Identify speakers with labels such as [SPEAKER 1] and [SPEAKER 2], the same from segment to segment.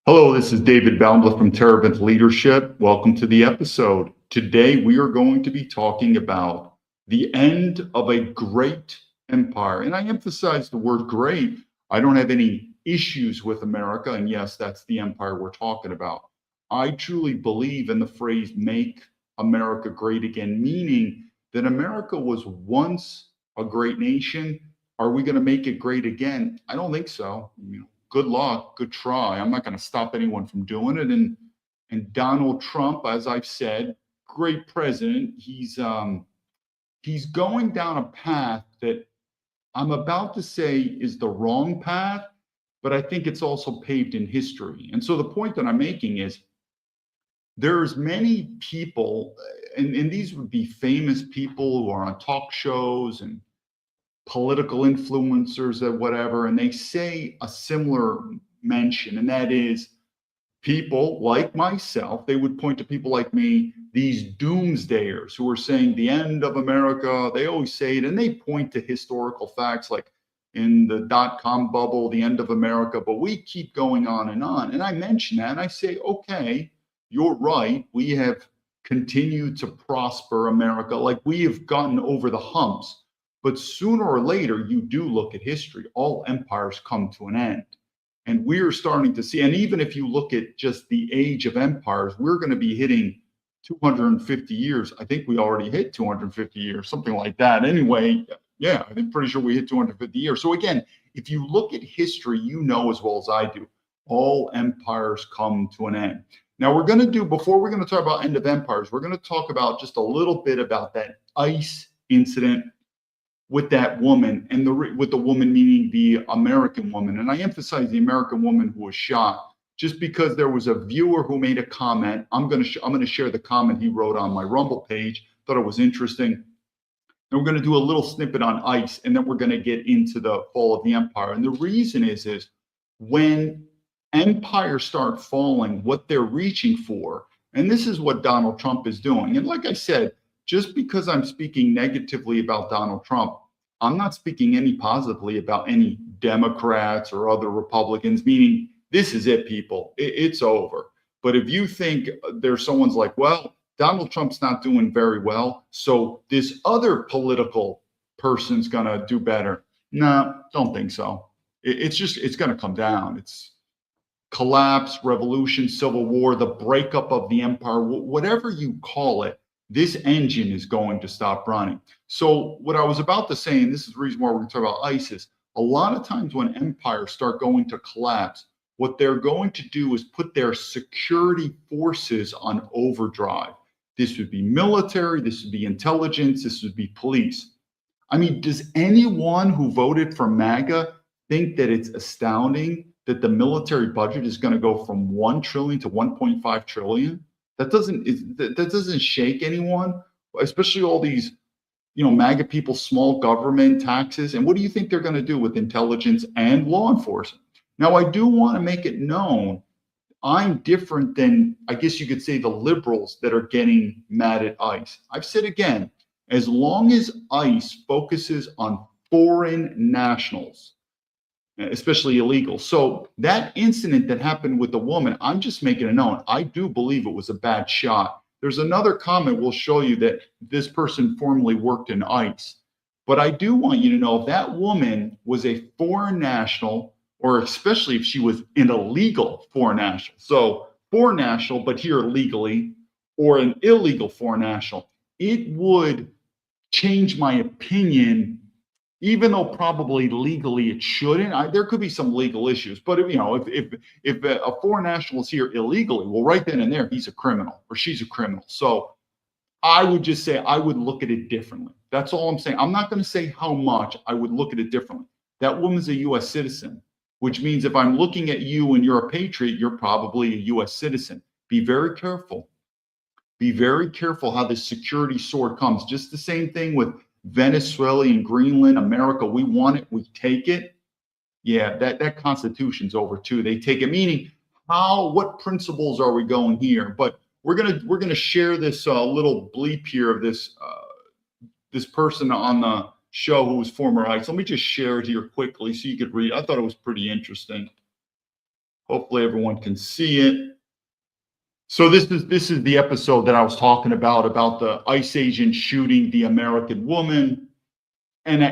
[SPEAKER 1] Hello, this is David Baumblatt from Terravent Leadership. Welcome to the episode. Today, we are going to be talking about the end of a great empire. And I emphasize the word great. I don't have any issues with America. And yes, that's the empire we're talking about. I truly believe in the phrase make America great again, meaning that America was once a great nation. Are we going to make it great again? I don't think so. Good luck, good try. I'm not going to stop anyone from doing it. And Donald Trump, as I've said, great president. He's going down a path that I'm about to say is the wrong path, but I think it's also paved in history. And so the point that I'm making is there's many people, and these would be famous people who are on talk shows and political influencers or whatever, and they say a similar mention, and that is people like myself, they would point to people like me, these doomsdayers who are saying the end of America. They always say it, and they point to historical facts like in the dot-com bubble, the end of America, but we keep going on. And I mention that, and I say, okay, you're right. We have continued to prosper America, like we have gotten over the humps. But sooner or later, you do look at history. All empires come to an end. And we're starting to see, and even if you look at just the age of empires, we're going to be hitting 250 years. I think we already hit 250 years, something like that. Anyway, yeah, I'm pretty sure we hit 250 years. So again, if you look at history, you know as well as I do, all empires come to an end. Now before we're going to talk about end of empires, we're going to talk about just a little bit about that ICE incident with that woman, and with the woman meaning the American woman. And I emphasize the American woman who was shot just because there was a viewer who made a comment. I'm going to share the comment he wrote on my Rumble page. Thought it was interesting. And we're going to do a little snippet on ICE, and then we're going to get into the fall of the empire. And the reason is when empires start falling, what they're reaching for, and this is what Donald Trump is doing. And like I said, just because I'm speaking negatively about Donald Trump, I'm not speaking any positively about any Democrats or other Republicans, meaning this is it, people. It's over. But if you think there's someone's like, well, Donald Trump's not doing very well, so this other political person's going to do better. No, don't think so. It's going to come down. It's collapse, revolution, civil war, the breakup of the empire, whatever you call it. This engine is going to stop running. So what I was about to say, and this is the reason why we're going to talk about ISIS, a lot of times when empires start going to collapse, what they're going to do is put their security forces on overdrive. This would be military, this would be intelligence, this would be police. I mean, does anyone who voted for MAGA think that it's astounding that the military budget is going to go from 1 trillion to 1.5 trillion? That doesn't shake anyone, especially all these, MAGA people, small government taxes. And what do you think they're going to do with intelligence and law enforcement? Now, I do want to make it known I'm different than, I guess you could say, the liberals that are getting mad at ICE. I've said again, as long as ICE focuses on foreign nationals, especially illegal. So that incident that happened with the woman, I'm just making it known. I do believe it was a bad shot. There's another comment we'll show you that this person formerly worked in ICE. But I do want you to know if that woman was a foreign national, or especially if she was an illegal foreign national. So foreign national, but here legally, or an illegal foreign national, it would change my opinion, even though probably legally it shouldn't. There could be some legal issues, but if a foreign national is here illegally, well, right then and there, he's a criminal or she's a criminal. So I would just say I would look at it differently. That's all I'm saying. I'm not going to say how much. I would look at it differently. That woman's a U.S. citizen, which means if I'm looking at you and you're a patriot, you're probably a U.S. citizen. Be very careful. Be very careful how this security sword comes. Just the same thing with Venezuela and Greenland, America. We want it, we take it. Yeah, that constitution's over too. They take it, meaning what principles are we going here? But we're gonna share this little bleep here of this person on the show who was former ICE. Let me just share it here quickly so you could read. I thought it was pretty interesting. Hopefully everyone can see it. So this is the episode that I was talking about the ICE agent shooting the American woman. And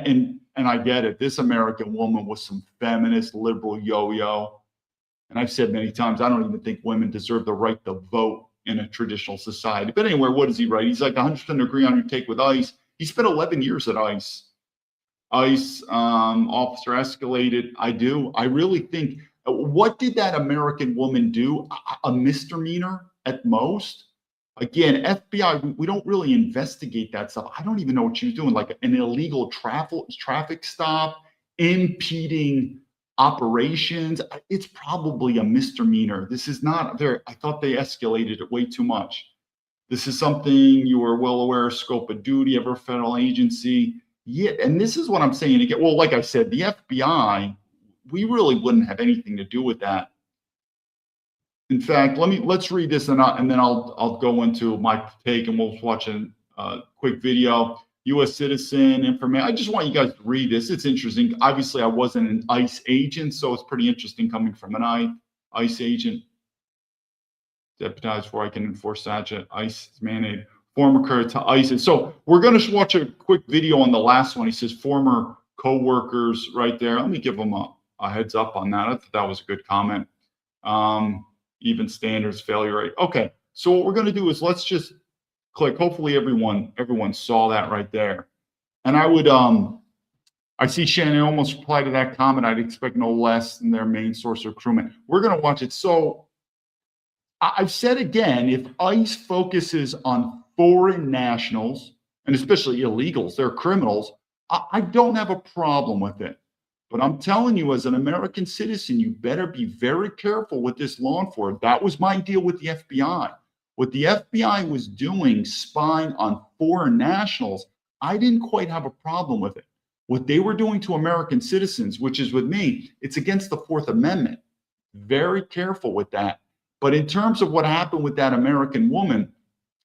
[SPEAKER 1] I get it. This American woman was some feminist liberal yo-yo. And I've said many times, I don't even think women deserve the right to vote in a traditional society. But anyway, what does he write? He's like 100% agree on your take with ICE. He spent 11 years at ICE. ICE officer escalated. I do. I really think, what did that American woman do? A misdemeanor at most. Again, FBI, we don't really investigate that stuff. I don't even know what she was doing, like an illegal traffic stop, impeding operations. It's probably a misdemeanor. This is not very, I thought they escalated it way too much. This is something you are well aware of, scope of duty of a federal agency. Yeah, and this is what I'm saying again. Well, like I said, the FBI, we really wouldn't have anything to do with that. In fact, let's read this and then I'll go into my take and we'll watch a quick video. U.S. citizen information. I just want you guys to read this. It's interesting. Obviously, I wasn't an ICE agent, so it's pretty interesting coming from an ICE agent. Deputized before I can enforce statute. ICE is mandated. Former career to ICE. So we're going to watch a quick video on the last one. He says former co-workers right there. Let me give them a heads up on that. I thought that was a good comment. Even standards, failure rate. Okay, so what we're going to do is let's just click. Hopefully everyone saw that right there. And I would I see Shannon almost replied to that comment. I'd expect no less than their main source of recruitment. We're going to watch it. So I've said again, if ICE focuses on foreign nationals and especially illegals, they're criminals, I don't have a problem with it. But I'm telling you, as an American citizen, you better be very careful with this law enforcement. That was my deal with the FBI. What the FBI was doing, spying on foreign nationals, I didn't quite have a problem with it. What they were doing to American citizens, which is with me, it's against the Fourth Amendment. Very careful with that. But in terms of what happened with that American woman,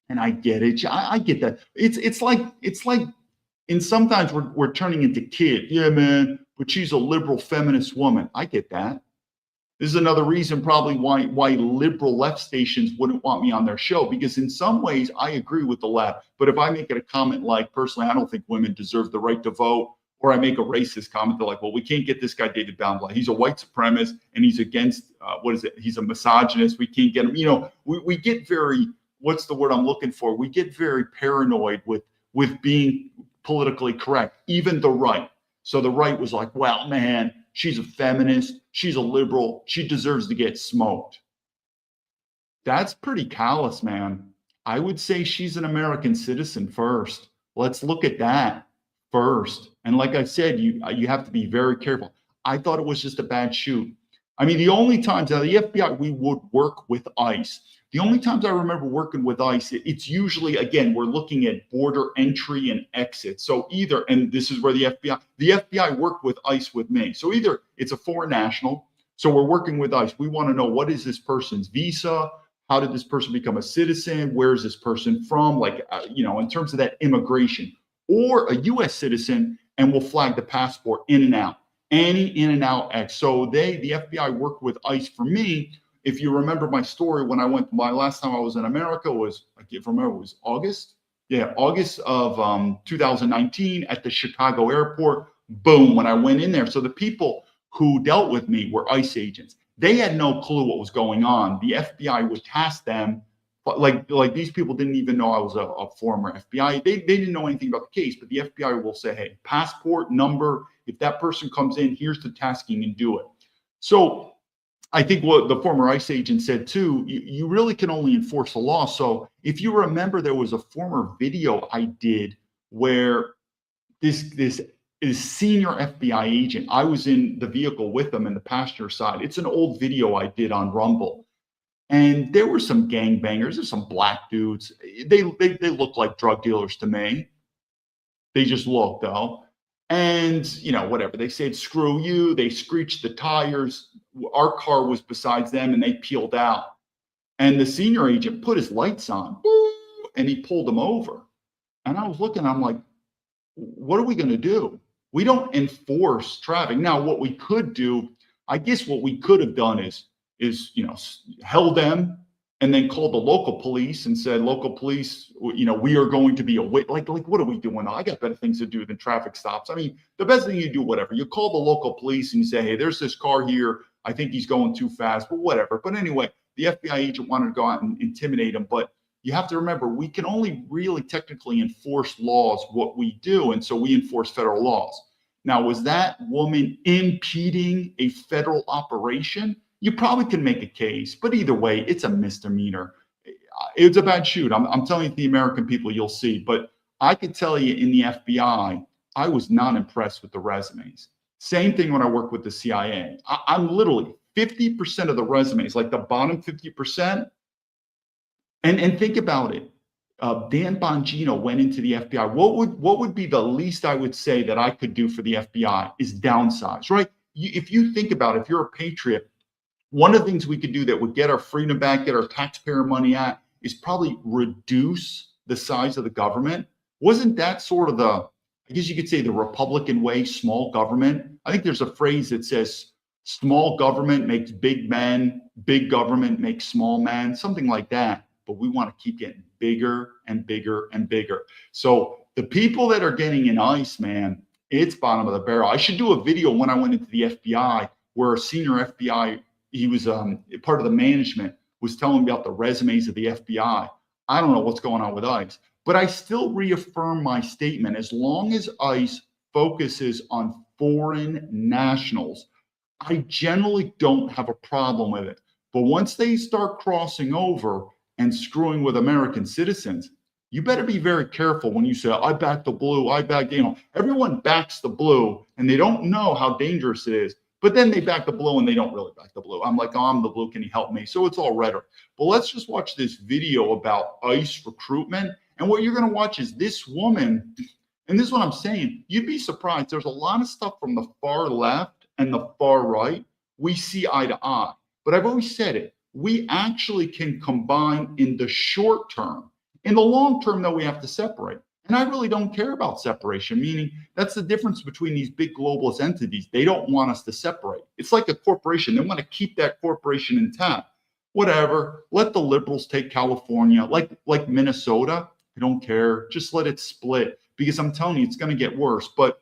[SPEAKER 1] and I get it, I get that. It's like, and sometimes we're turning into kid. Yeah, man, but she's a liberal feminist woman. I get that. This is another reason probably why liberal left stations wouldn't want me on their show, because in some ways I agree with the left. But if I make it a comment like, personally, I don't think women deserve the right to vote, or I make a racist comment, they're like, well, we can't get this guy David Baumblatt. He's a white supremacist and he's against, he's a misogynist. We can't get him. You know, we get very, what's the word I'm looking for? We get very paranoid with being politically correct, even the right. So the right was like, well, man, she's a feminist, she's a liberal, she deserves to get smoked. That's pretty callous, man. I would say she's an American citizen first. Let's look at that first. And like I said, you have to be very careful. I thought it was just a bad shoot. I mean, the only times now the FBI, we would work with ICE. The only times I remember working with ICE, it's usually, again, we're looking at border entry and exit. So either, and this is where the FBI worked with ICE with me. So either it's a foreign national, so we're working with ICE. We want to know, what is this person's visa? How did this person become a citizen? Where is this person from? Like, in terms of that immigration, or a U.S. citizen, and we'll flag the passport in and out, any in and out X. So the FBI worked with ICE for me. If you remember my story, when my last time I was in America was, I can't remember, it was August. Yeah, August of 2019 at the Chicago airport. Boom, when I went in there. So the people who dealt with me were ICE agents. They had no clue what was going on. The FBI would task them, but like these people didn't even know I was a former FBI. They didn't know anything about the case, but the FBI will say, hey, passport number, if that person comes in, here's the tasking and do it. So I think what the former ICE agent said too, you really can only enforce the law. So if you remember, there was a former video I did where this senior FBI agent, I was in the vehicle with them in the passenger side. It's an old video I did on Rumble. And there were some gangbangers, there's some black dudes. They look like drug dealers to me. They just look though. And, whatever, they said, screw you. They screeched the tires. Our car was besides them and they peeled out. And the senior agent put his lights on and he pulled them over. And I was looking, I'm like, what are we going to do? We don't enforce traffic. Now, what we could do, I guess what we could have done is, is, held them and then called the local police and said, local police, we are going to be away. Like, what are we doing? I got better things to do than traffic stops. I mean, the best thing you do, whatever, you call the local police and you say, hey, there's this car here. I think he's going too fast, but whatever. But anyway, the FBI agent wanted to go out and intimidate him. But you have to remember, we can only really technically enforce laws what we do. And so we enforce federal laws. Now, was that woman impeding a federal operation? You probably can make a case, but either way, it's a misdemeanor. It's a bad shoot. I'm telling you, the American people, you'll see. But I could tell you, in the FBI, I was not impressed with the resumes. Same thing when I work with the CIA. I'm literally 50% of the resumes, like the bottom 50%. And think about it. Dan Bongino went into the FBI. What would be the least I would say that I could do for the FBI is downsize, right? If you think about it, if you're a patriot, one of the things we could do that would get our freedom back, get our taxpayer money at, is probably reduce the size of the government. Wasn't that sort of I guess you could say, the Republican way, small government? I think there's a phrase that says, small government makes big men, big government makes small men, something like that. But we want to keep getting bigger and bigger and bigger. So the people that are getting in ICE, man, it's bottom of the barrel. I should do a video when I went into the FBI where a senior FBI, he was part of the management, was telling me about the resumes of the FBI. I don't know what's going on with ICE, but I still reaffirm my statement. As long as ICE focuses on foreign nationals, I generally don't have a problem with it. But once they start crossing over and screwing with American citizens, you better be very careful when you say, I back the blue, I back, everyone backs the blue and they don't know how dangerous it is. But then they back the blue and they don't really back the blue. I'm like, oh, I'm the blue, can you help me? So it's all rhetoric. But let's just watch this video about ICE recruitment. And what you're going to watch is this woman, and this is what I'm saying, you'd be surprised. There's a lot of stuff from the far left and the far right we see eye to eye. But I've always said it, we actually can combine in the short term. In the long term, though, we have to separate. And I really don't care about separation, meaning that's the difference between these big globalist entities. They don't want us to separate. It's like a corporation. They want to keep that corporation intact. Whatever. Let the liberals take California, like Minnesota. I don't care. Just let it split, because I'm telling you, it's going to get worse. But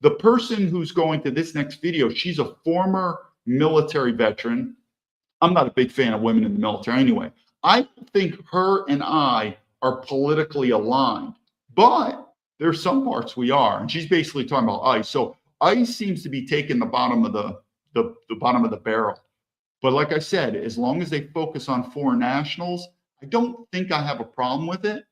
[SPEAKER 1] the person who's going to this next video, she's a former military veteran. I'm not a big fan of women in the military anyway. I think her and I are politically aligned, but there's some parts we are. And she's basically talking about ICE. So ICE seems to be taking the bottom of the bottom of the barrel. But like I said, as long as they focus on foreign nationals, I don't think I have a problem with it.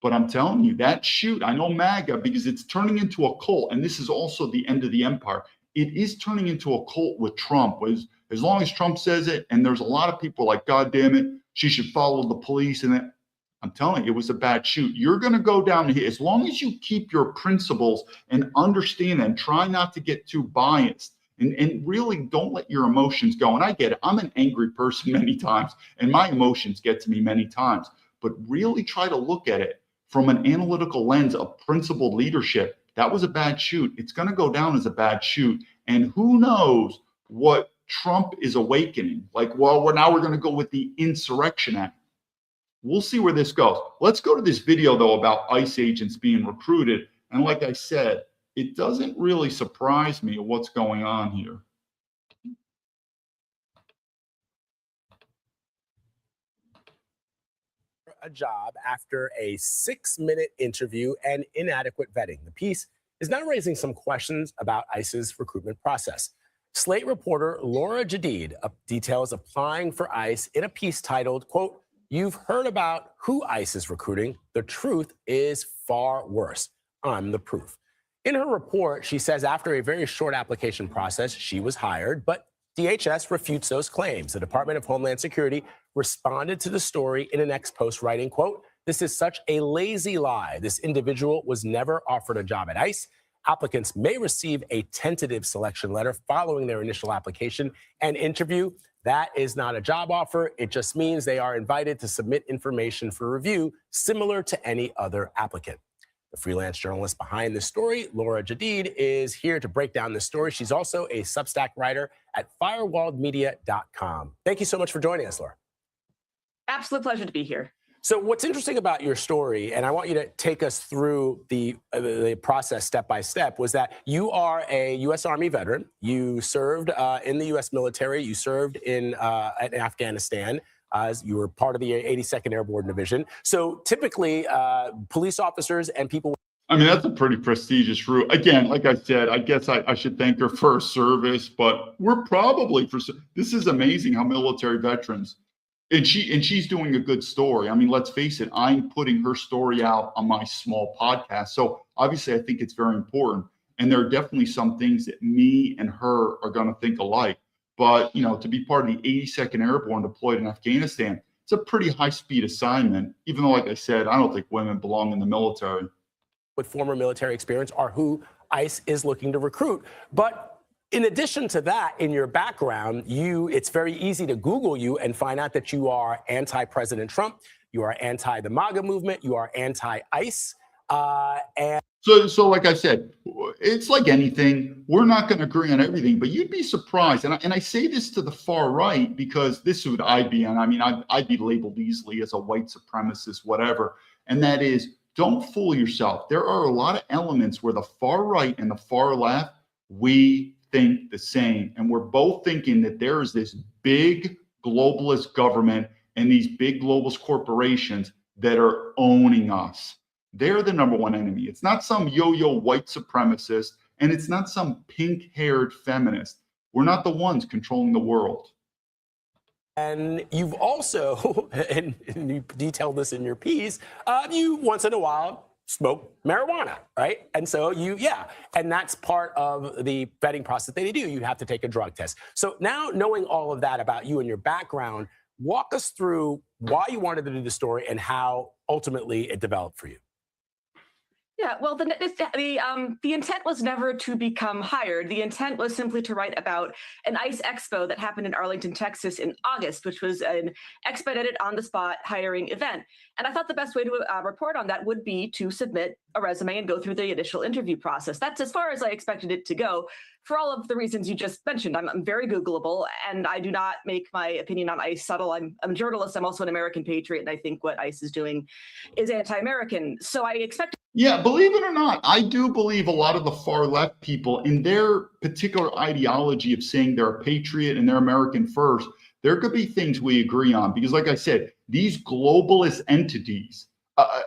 [SPEAKER 1] But I'm telling you, that shoot, I know MAGA, because it's turning into a cult. And this is also the end of the empire. It is turning into a cult with Trump. As long as Trump says it, and there's a lot of people like, God damn it, she should follow the police. And then, I'm telling you, it was a bad shoot. You're going to go down here. As long as you keep your principles and understand and try not to get too biased, and really don't let your emotions go. And I get it. I'm an angry person many times, and my emotions get to me many times. But really try to look at it from an analytical lens of principled leadership. That was a bad shoot. It's going to go down as a bad shoot. And who knows what Trump is awakening. Like, well, now we're going to go with the Insurrection Act. We'll see where this goes. Let's go to this video, though, about ICE agents being recruited. And like I said, it doesn't really surprise me what's going on here.
[SPEAKER 2] A job after a 6-minute interview and inadequate vetting. The piece is now raising some questions about ICE's recruitment process. Slate reporter Laura Jadid details applying for ICE in a piece titled, quote, "You've heard about who ICE is recruiting. The truth is far worse. I'm the proof." In her report, she says after a very short application process, she was hired, but DHS refutes those claims. The Department of Homeland Security responded to the story in an ex post writing, quote, "This is such a lazy lie. This individual was never offered a job at ICE. Applicants may receive a tentative selection letter following their initial application and interview. That is not a job offer. It just means they are invited to submit information for review, similar to any other applicant." The freelance journalist behind this story, Laura Jadid, is here to break down this story. She's also a Substack writer at firewalledmedia.com. Thank you so much for joining us, Laura.
[SPEAKER 3] Absolute pleasure to be here.
[SPEAKER 2] So what's interesting about your story, and I want you to take us through the process step by step, was that you are a U.S. Army veteran. You served in the U.S. military. You served in Afghanistan. You were part of the 82nd Airborne Division. So typically, police officers and people.
[SPEAKER 1] I mean, that's a pretty prestigious route. Again, like I said, I guess I should thank her for her service, but we're probably this is amazing how military veterans. And she's doing a good story. I mean, let's face it, I'm putting her story out on my small podcast. So obviously, I think it's very important. And there are definitely some things that me and her are going to think alike. But, you know, to be part of the 82nd Airborne deployed in Afghanistan, it's a pretty high-speed assignment, even though, like I said, I don't think women belong in the military.
[SPEAKER 2] With former military experience are who ICE is looking to recruit. But in addition to that, in your background, it's very easy to Google you and find out that you are anti-President Trump, you are anti the MAGA movement, you are anti-ICE.
[SPEAKER 1] So like I said, it's like anything. We're not going to agree on everything, but you'd be surprised. And I say this to the far right because this is what I'd be on. I mean, I'd be labeled easily as a white supremacist, whatever. And that is, don't fool yourself. There are a lot of elements where the far right and the far left, we think the same. And we're both thinking that there is this big globalist government and these big globalist corporations that are owning us. They're the number one enemy. It's not some yo-yo white supremacist, and it's not some pink-haired feminist. We're not the ones controlling the world.
[SPEAKER 2] And you've also, and you detailed this in your piece, you once in a while smoke marijuana, right? And so and that's part of the vetting process that they do. You have to take a drug test. So now knowing all of that about you and your background, walk us through why you wanted to do the story and how ultimately it developed for you.
[SPEAKER 3] Yeah, well, the intent was never to become hired. The intent was simply to write about an ICE expo that happened in Arlington, Texas in August, which was an expedited on-the-spot hiring event. And I thought the best way to report on that would be to submit a resume and go through the initial interview process. That's as far as I expected it to go, for all of the reasons you just mentioned. I'm very Googleable, and I do not make my opinion on ICE subtle. I'm a journalist. I'm also an American patriot, and I think what ICE is doing is anti-American. So I expect.
[SPEAKER 1] Yeah, believe it or not, I do believe a lot of the far left people in their particular ideology of saying they're a patriot and they're American first, there could be things we agree on. Because like I said, these globalist entities,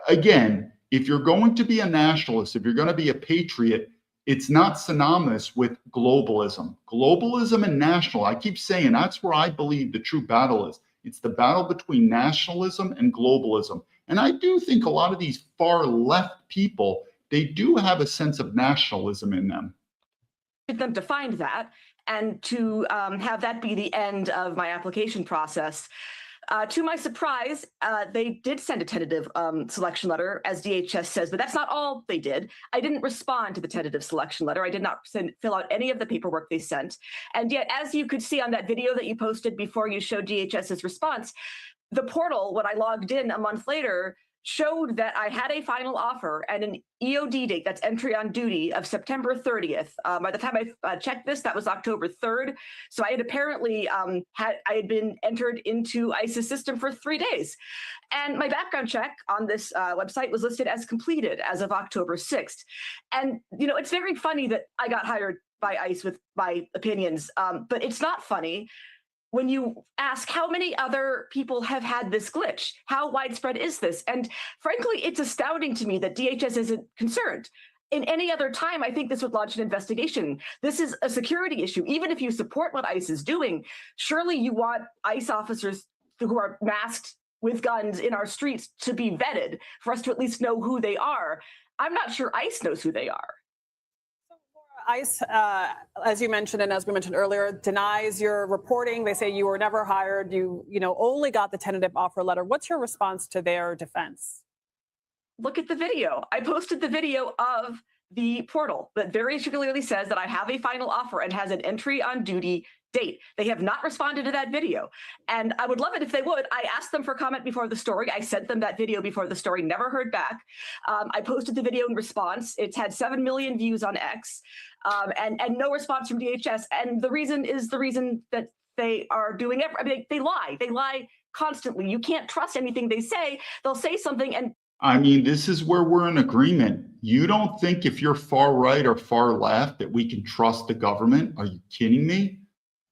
[SPEAKER 1] again, if you're going to be a nationalist, if you're going to be a patriot, it's not synonymous with globalism. Globalism and national, I keep saying that's where I believe the true battle is. It's the battle between nationalism and globalism. And I do think a lot of these far left people, they do have a sense of nationalism in them.
[SPEAKER 3] Them to find that and to have that be the end of my application process. To my surprise, they did send a tentative selection letter, as DHS says, but that's not all they did. I didn't respond to the tentative selection letter. I did not fill out any of the paperwork they sent. And yet, as you could see on that video that you posted before you showed DHS's response, the portal, when I logged in a month later, showed that I had a final offer and an EOD date, that's entry on duty, of September 30th. By the time I checked this, that was October 3rd. So I had apparently I had been entered into ICE's system for 3 days. And my background check on this website was listed as completed as of October 6th. And, you know, it's very funny that I got hired by ICE with my opinions, but it's not funny when you ask how many other people have had this glitch. How widespread is this? And frankly, it's astounding to me that DHS isn't concerned. In any other time, I think this would launch an investigation. This is a security issue. Even if you support what ICE is doing, surely you want ICE officers who are masked with guns in our streets to be vetted for us to at least know who they are. I'm not sure ICE knows who they are.
[SPEAKER 4] ICE, as you mentioned, and as we mentioned earlier, denies your reporting. They say you were never hired. You only got the tentative offer letter. What's your response to their defense?
[SPEAKER 3] Look at the video. I posted the video of the portal that very clearly says that I have a final offer and has an entry on duty date. They have not responded to that video. And I would love it if they would. I asked them for comment before the story. I sent them that video before the story, never heard back. I posted the video in response. It's had 7 million views on X, and no response from DHS. And the reason is the reason that they are doing it. I mean, they lie. They lie constantly. You can't trust anything they say. They'll say something and
[SPEAKER 1] I mean, this is where we're in agreement. You don't think if you're far right or far left that we can trust the government? Are you kidding me?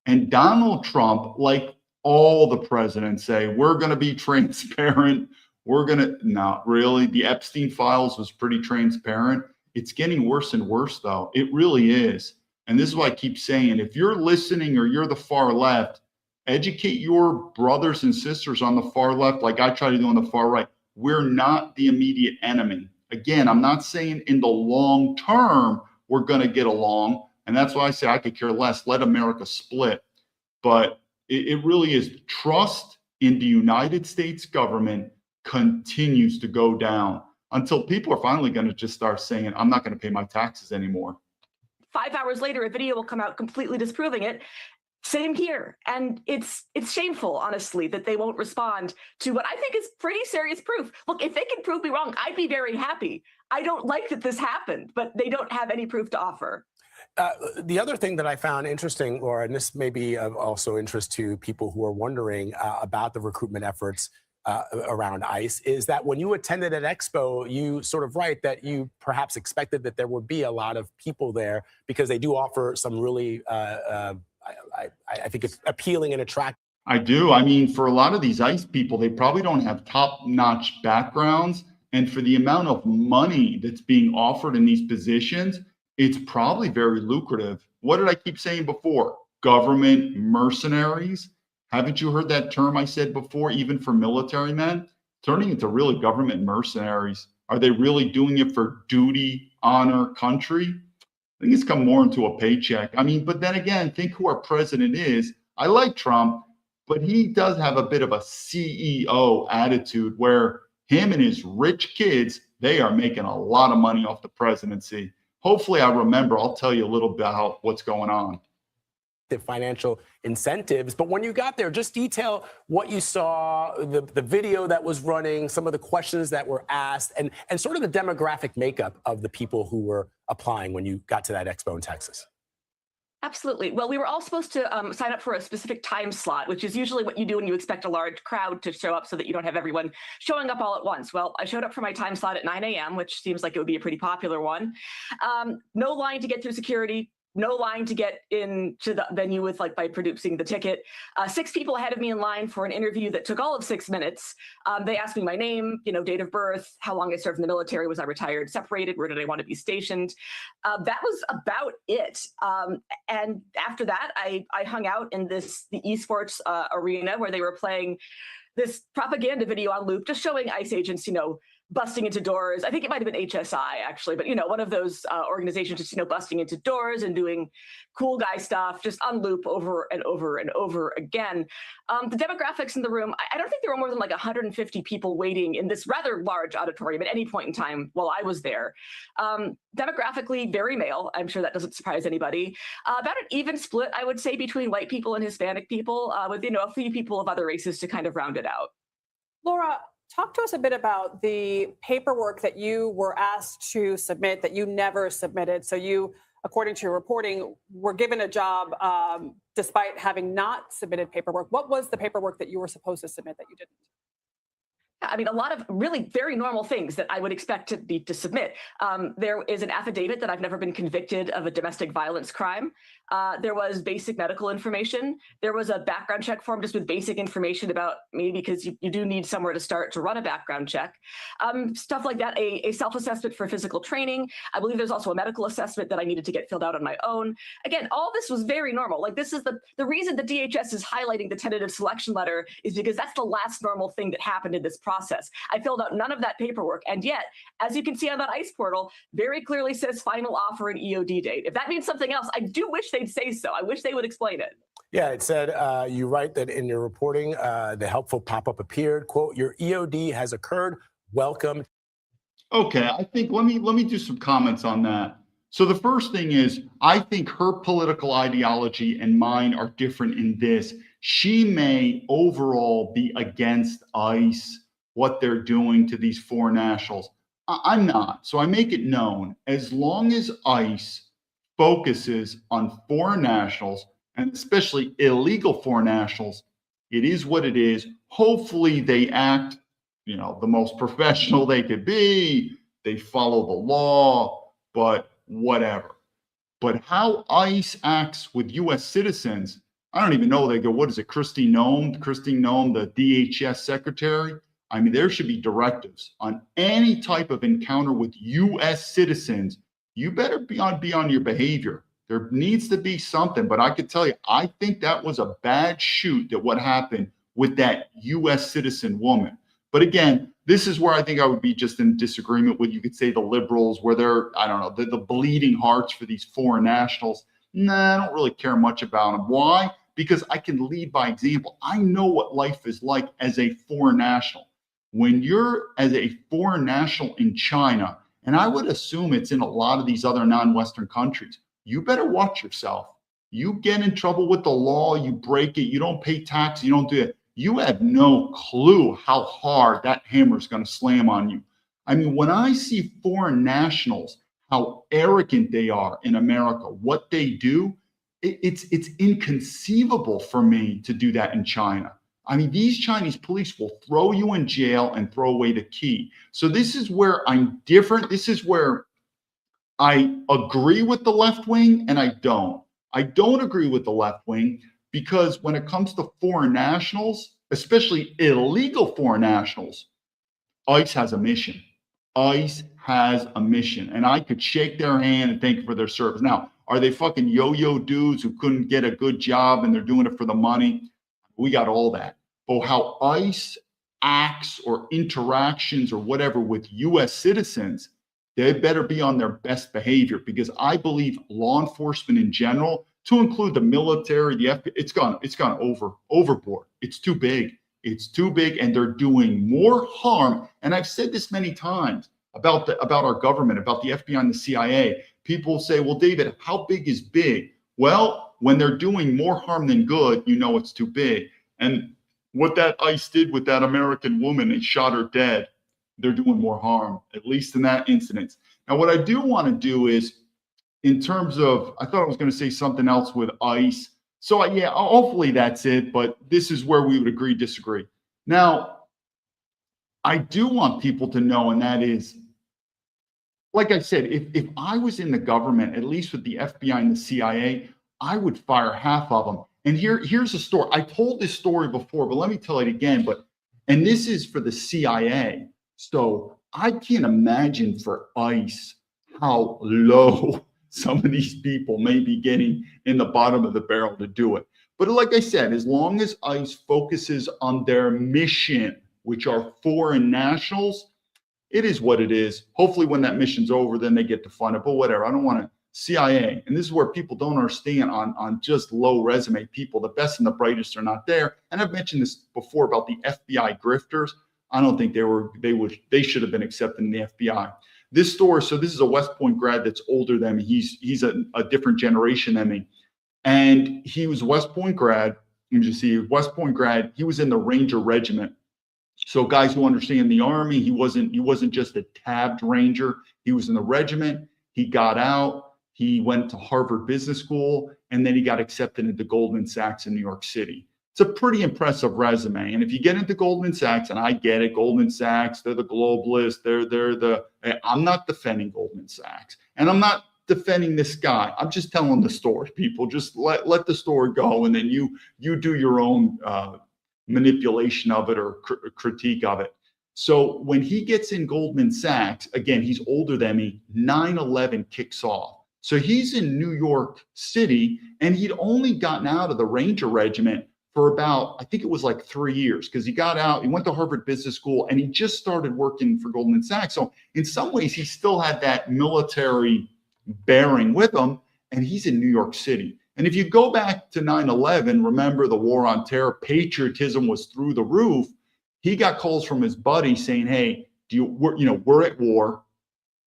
[SPEAKER 1] And Donald Trump, like all the presidents, say, we're going to be transparent. We're going to, not really. The Epstein files was pretty transparent. It's getting worse and worse, though. It really is. And this is why I keep saying, if you're listening or you're the far left, educate your brothers and sisters on the far left, like I try to do on the far right. We're not the immediate enemy. Again, I'm not saying in the long term we're going to get along. And that's why I say I could care less. Let America split. But it really is. Trust in the United States government continues to go down until people are finally going to just start saying, I'm not going to pay my taxes anymore.
[SPEAKER 3] 5 hours later, a video will come out completely disproving it. Same here. And it's shameful, honestly, that they won't respond to what I think is pretty serious proof. Look, if they can prove me wrong, I'd be very happy. I don't like that this happened, but they don't have any proof to offer.
[SPEAKER 2] The other thing that I found interesting, Laura, and this may be of also interest to people who are wondering about the recruitment efforts around ICE, is that when you attended at Expo, you sort of write that you perhaps expected that there would be a lot of people there because they do offer some really I think it's appealing and attractive.
[SPEAKER 1] I do. I mean, for a lot of these ICE people, they probably don't have top-notch backgrounds. And for the amount of money that's being offered in these positions, it's probably very lucrative. What did I keep saying before? Government mercenaries. Haven't you heard that term I said before, even for military men? Turning into really government mercenaries. Are they really doing it for duty, honor, country? I think it's come more into a paycheck. I mean, but then again, think who our president is. I like Trump, but he does have a bit of a CEO attitude where him and his rich kids, they are making a lot of money off the presidency. Hopefully I remember, I'll tell you a little bit about what's going on.
[SPEAKER 2] The financial incentives, but when you got there, just detail what you saw, the video that was running, some of the questions that were asked, and sort of the demographic makeup of the people who were applying when you got to that expo in Texas.
[SPEAKER 3] Absolutely. Well, we were all supposed to sign up for a specific time slot, which is usually what you do when you expect a large crowd to show up so that you don't have everyone showing up all at once. Well, I showed up for my time slot at 9 a.m., which seems like it would be a pretty popular one. No line to get through security. No line to get into the venue with, like, by producing the ticket. 6 people ahead of me in line for an interview that took all of 6 minutes. They asked me my name, date of birth, how long I served in the military, was I retired, separated, where did I want to be stationed? That was about it. And after that, I hung out in the esports arena where they were playing this propaganda video on loop, just showing ICE agents, busting into doors. I think it might have been HSI, actually, but one of those organizations just busting into doors and doing cool guy stuff, just on loop over and over and over again. The demographics in the room, I don't think there were more than like 150 people waiting in this rather large auditorium at any point in time while I was there. Demographically, very male. I'm sure that doesn't surprise anybody. About an even split, I would say, between white people and Hispanic people, with a few people of other races to kind of round it out.
[SPEAKER 4] Laura, talk to us a bit about the paperwork that you were asked to submit that you never submitted. So you, according to your reporting, were given a job despite having not submitted paperwork. What was the paperwork that you were supposed to submit that you didn't?
[SPEAKER 3] I mean, a lot of really very normal things that I would expect to submit. There is an affidavit that I've never been convicted of a domestic violence crime. There was basic medical information. There was a background check form just with basic information about me, because you do need somewhere to start to run a background check. Stuff like that, a self-assessment for physical training. I believe there's also a medical assessment that I needed to get filled out on my own. Again, all this was very normal. Like, this is the reason the DHS is highlighting the tentative selection letter is because that's the last normal thing that happened in this process. I filled out none of that paperwork. And yet, as you can see on that ICE portal, very clearly says final offer and EOD date. If that means something else, I do wish they'd say so. I wish they would explain it.
[SPEAKER 2] Yeah, it said, you write that in your reporting, the helpful pop-up appeared, quote, your EOD has occurred. Welcome.
[SPEAKER 1] Okay, I think let me do some comments on that. So the first thing is, I think her political ideology and mine are different in this. She may overall be against ICE, what they're doing to these foreign nationals. I'm not. So I make it known, as long as ICE focuses on foreign nationals, and especially illegal foreign nationals, it is what it is. Hopefully they act, the most professional they could be. They follow the law, but whatever. But how ICE acts with U.S. citizens, I don't even know. They go, what is it, Kristi Noem, the DHS secretary? I mean, there should be directives on any type of encounter with U.S. citizens. You better be on your behavior. There needs to be something. But I could tell you, I think that was a bad shoot that what happened with that U.S. citizen woman. But again, this is where I think I would be just in disagreement with, you could say, the liberals, where they're, I don't know, the bleeding hearts for these foreign nationals. Nah, I don't really care much about them. Why? Because I can lead by example. I know what life is like as a foreign national. When you're as a foreign national in China, and I would assume it's in a lot of these other non-Western countries, you better watch yourself. You get in trouble with the law, you break it, you don't pay tax, you don't do it. You have no clue how hard that hammer is going to slam on you. I mean, when I see foreign nationals, how arrogant they are in America, what they do, it's inconceivable for me to do that in China. I mean, these Chinese police will throw you in jail and throw away the key. So this is where I'm different. This is where I agree with the left wing and I don't. I don't agree with the left wing, because when it comes to foreign nationals, especially illegal foreign nationals, ICE has a mission. ICE has a mission, and I could shake their hand and thank you for their service. Now, are they fucking yo-yo dudes who couldn't get a good job and they're doing it for the money? We got all that. But how ICE acts or interactions or whatever with U.S. citizens, they better be on their best behavior, because I believe law enforcement in general, to include the military, the FBI, it's gone overboard. It's too big. It's too big, and they're doing more harm. And I've said this many times about our government, about the FBI and the CIA. People say, well, David, how big is big? Well, when they're doing more harm than good, it's too big. And what that ICE did with that American woman, they shot her dead. They're doing more harm, at least in that incident. Now, what I do want to do is, in terms of, I thought I was going to say something else with ICE. So yeah, hopefully that's it, but this is where we would agree, disagree. Now, I do want people to know, and that is, like I said, if I was in the government, at least with the FBI and the CIA, I would fire half of them. And here's a story. I told this story before, but let me tell it again. And this is for the CIA. So I can't imagine for ICE how low some of these people may be getting in the bottom of the barrel to do it. But like I said, as long as ICE focuses on their mission, which are foreign nationals, it is what it is. Hopefully when that mission's over, then they get to fund it, but whatever. I don't want to. CIA, and this is where people don't understand on just low resume people, the best and the brightest are not there. And I've mentioned this before about the FBI grifters. I don't think they should have been accepted in the FBI. This story, so this is a West Point grad that's older than me. He's a different generation than me. And he was a West Point grad. You just see West Point grad. He was in the Ranger Regiment. So guys who understand the Army, he wasn't just a tabbed Ranger. He was in the regiment. He got out. He went to Harvard Business School, and then he got accepted into Goldman Sachs in New York City. It's a pretty impressive resume. And if you get into Goldman Sachs, and I get it, Goldman Sachs, they're the globalists, I'm not defending Goldman Sachs, and I'm not defending this guy. I'm just telling the story, people. Just let the story go, and then you do your own manipulation of it or critique of it. So when he gets in Goldman Sachs, again, he's older than me, 9/11 kicks off. So he's in New York City, and he'd only gotten out of the Ranger Regiment for about, I think it was like 3 years, because he got out, he went to Harvard Business School, and he just started working for Goldman Sachs. So in some ways, he still had that military bearing with him, and he's in New York City. And if you go back to 9/11, remember the war on terror, patriotism was through the roof. He got calls from his buddy saying, hey, we're at war.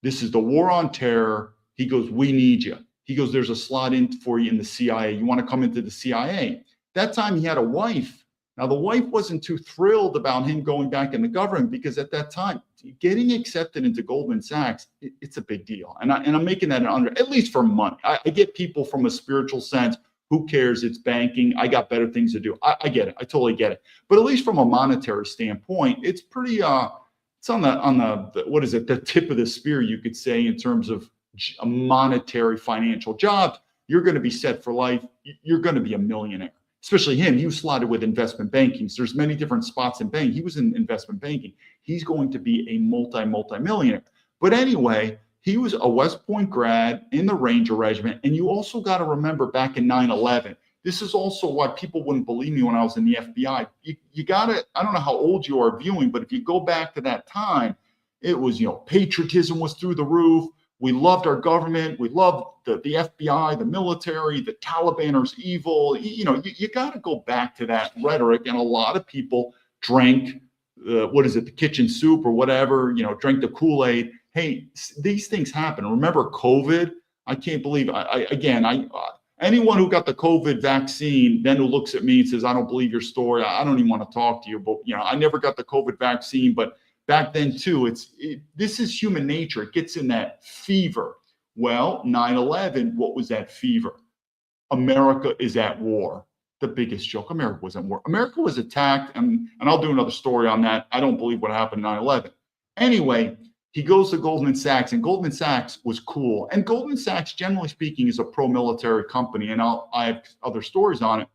[SPEAKER 1] This is the war on terror. He goes, we need you. He goes, there's a slot in for you in the CIA. You want to come into the CIA? That time he had a wife. Now, the wife wasn't too thrilled about him going back in the government because at that time, getting accepted into Goldman Sachs, it's a big deal. And I'm making that at least for money. I get people from a spiritual sense. Who cares? It's banking. I got better things to do. I get it. I totally get it. But at least from a monetary standpoint, it's pretty, it's on the what is it? The tip of the spear, you could say, in terms of a monetary financial job. You're going to be set for life. You're going to be a millionaire. Especially him, he was slotted with investment banking. So there's many different spots in banking. He was in investment banking. He's going to be a multi-millionaire. But anyway, he was a West Point grad in the Ranger Regiment. And you also got to remember back in 9/11, this is also why people wouldn't believe me when I was in the FBI. You got to, I don't know how old you are viewing, but if you go back to that time, it was, patriotism was through the roof. We loved our government. We loved the FBI, the military, the Taliban are evil. You got to go back to that rhetoric. And a lot of people drank, the kitchen soup or whatever, drank the Kool-Aid. Hey, these things happen. Remember COVID? I can't believe, anyone who got the COVID vaccine, then who looks at me and says, I don't believe your story. I don't even want to talk to you. But, I never got the COVID vaccine, but back then too, this is human nature. It gets in that fever. Well, 9/11, what was that fever? America is at war. The biggest joke. America was at war. America was attacked, and I'll do another story on that. I don't believe what happened in 9/11. Anyway, he goes to Goldman Sachs, and Goldman Sachs was cool. And Goldman Sachs, generally speaking, is a pro-military company, and I have other stories on it.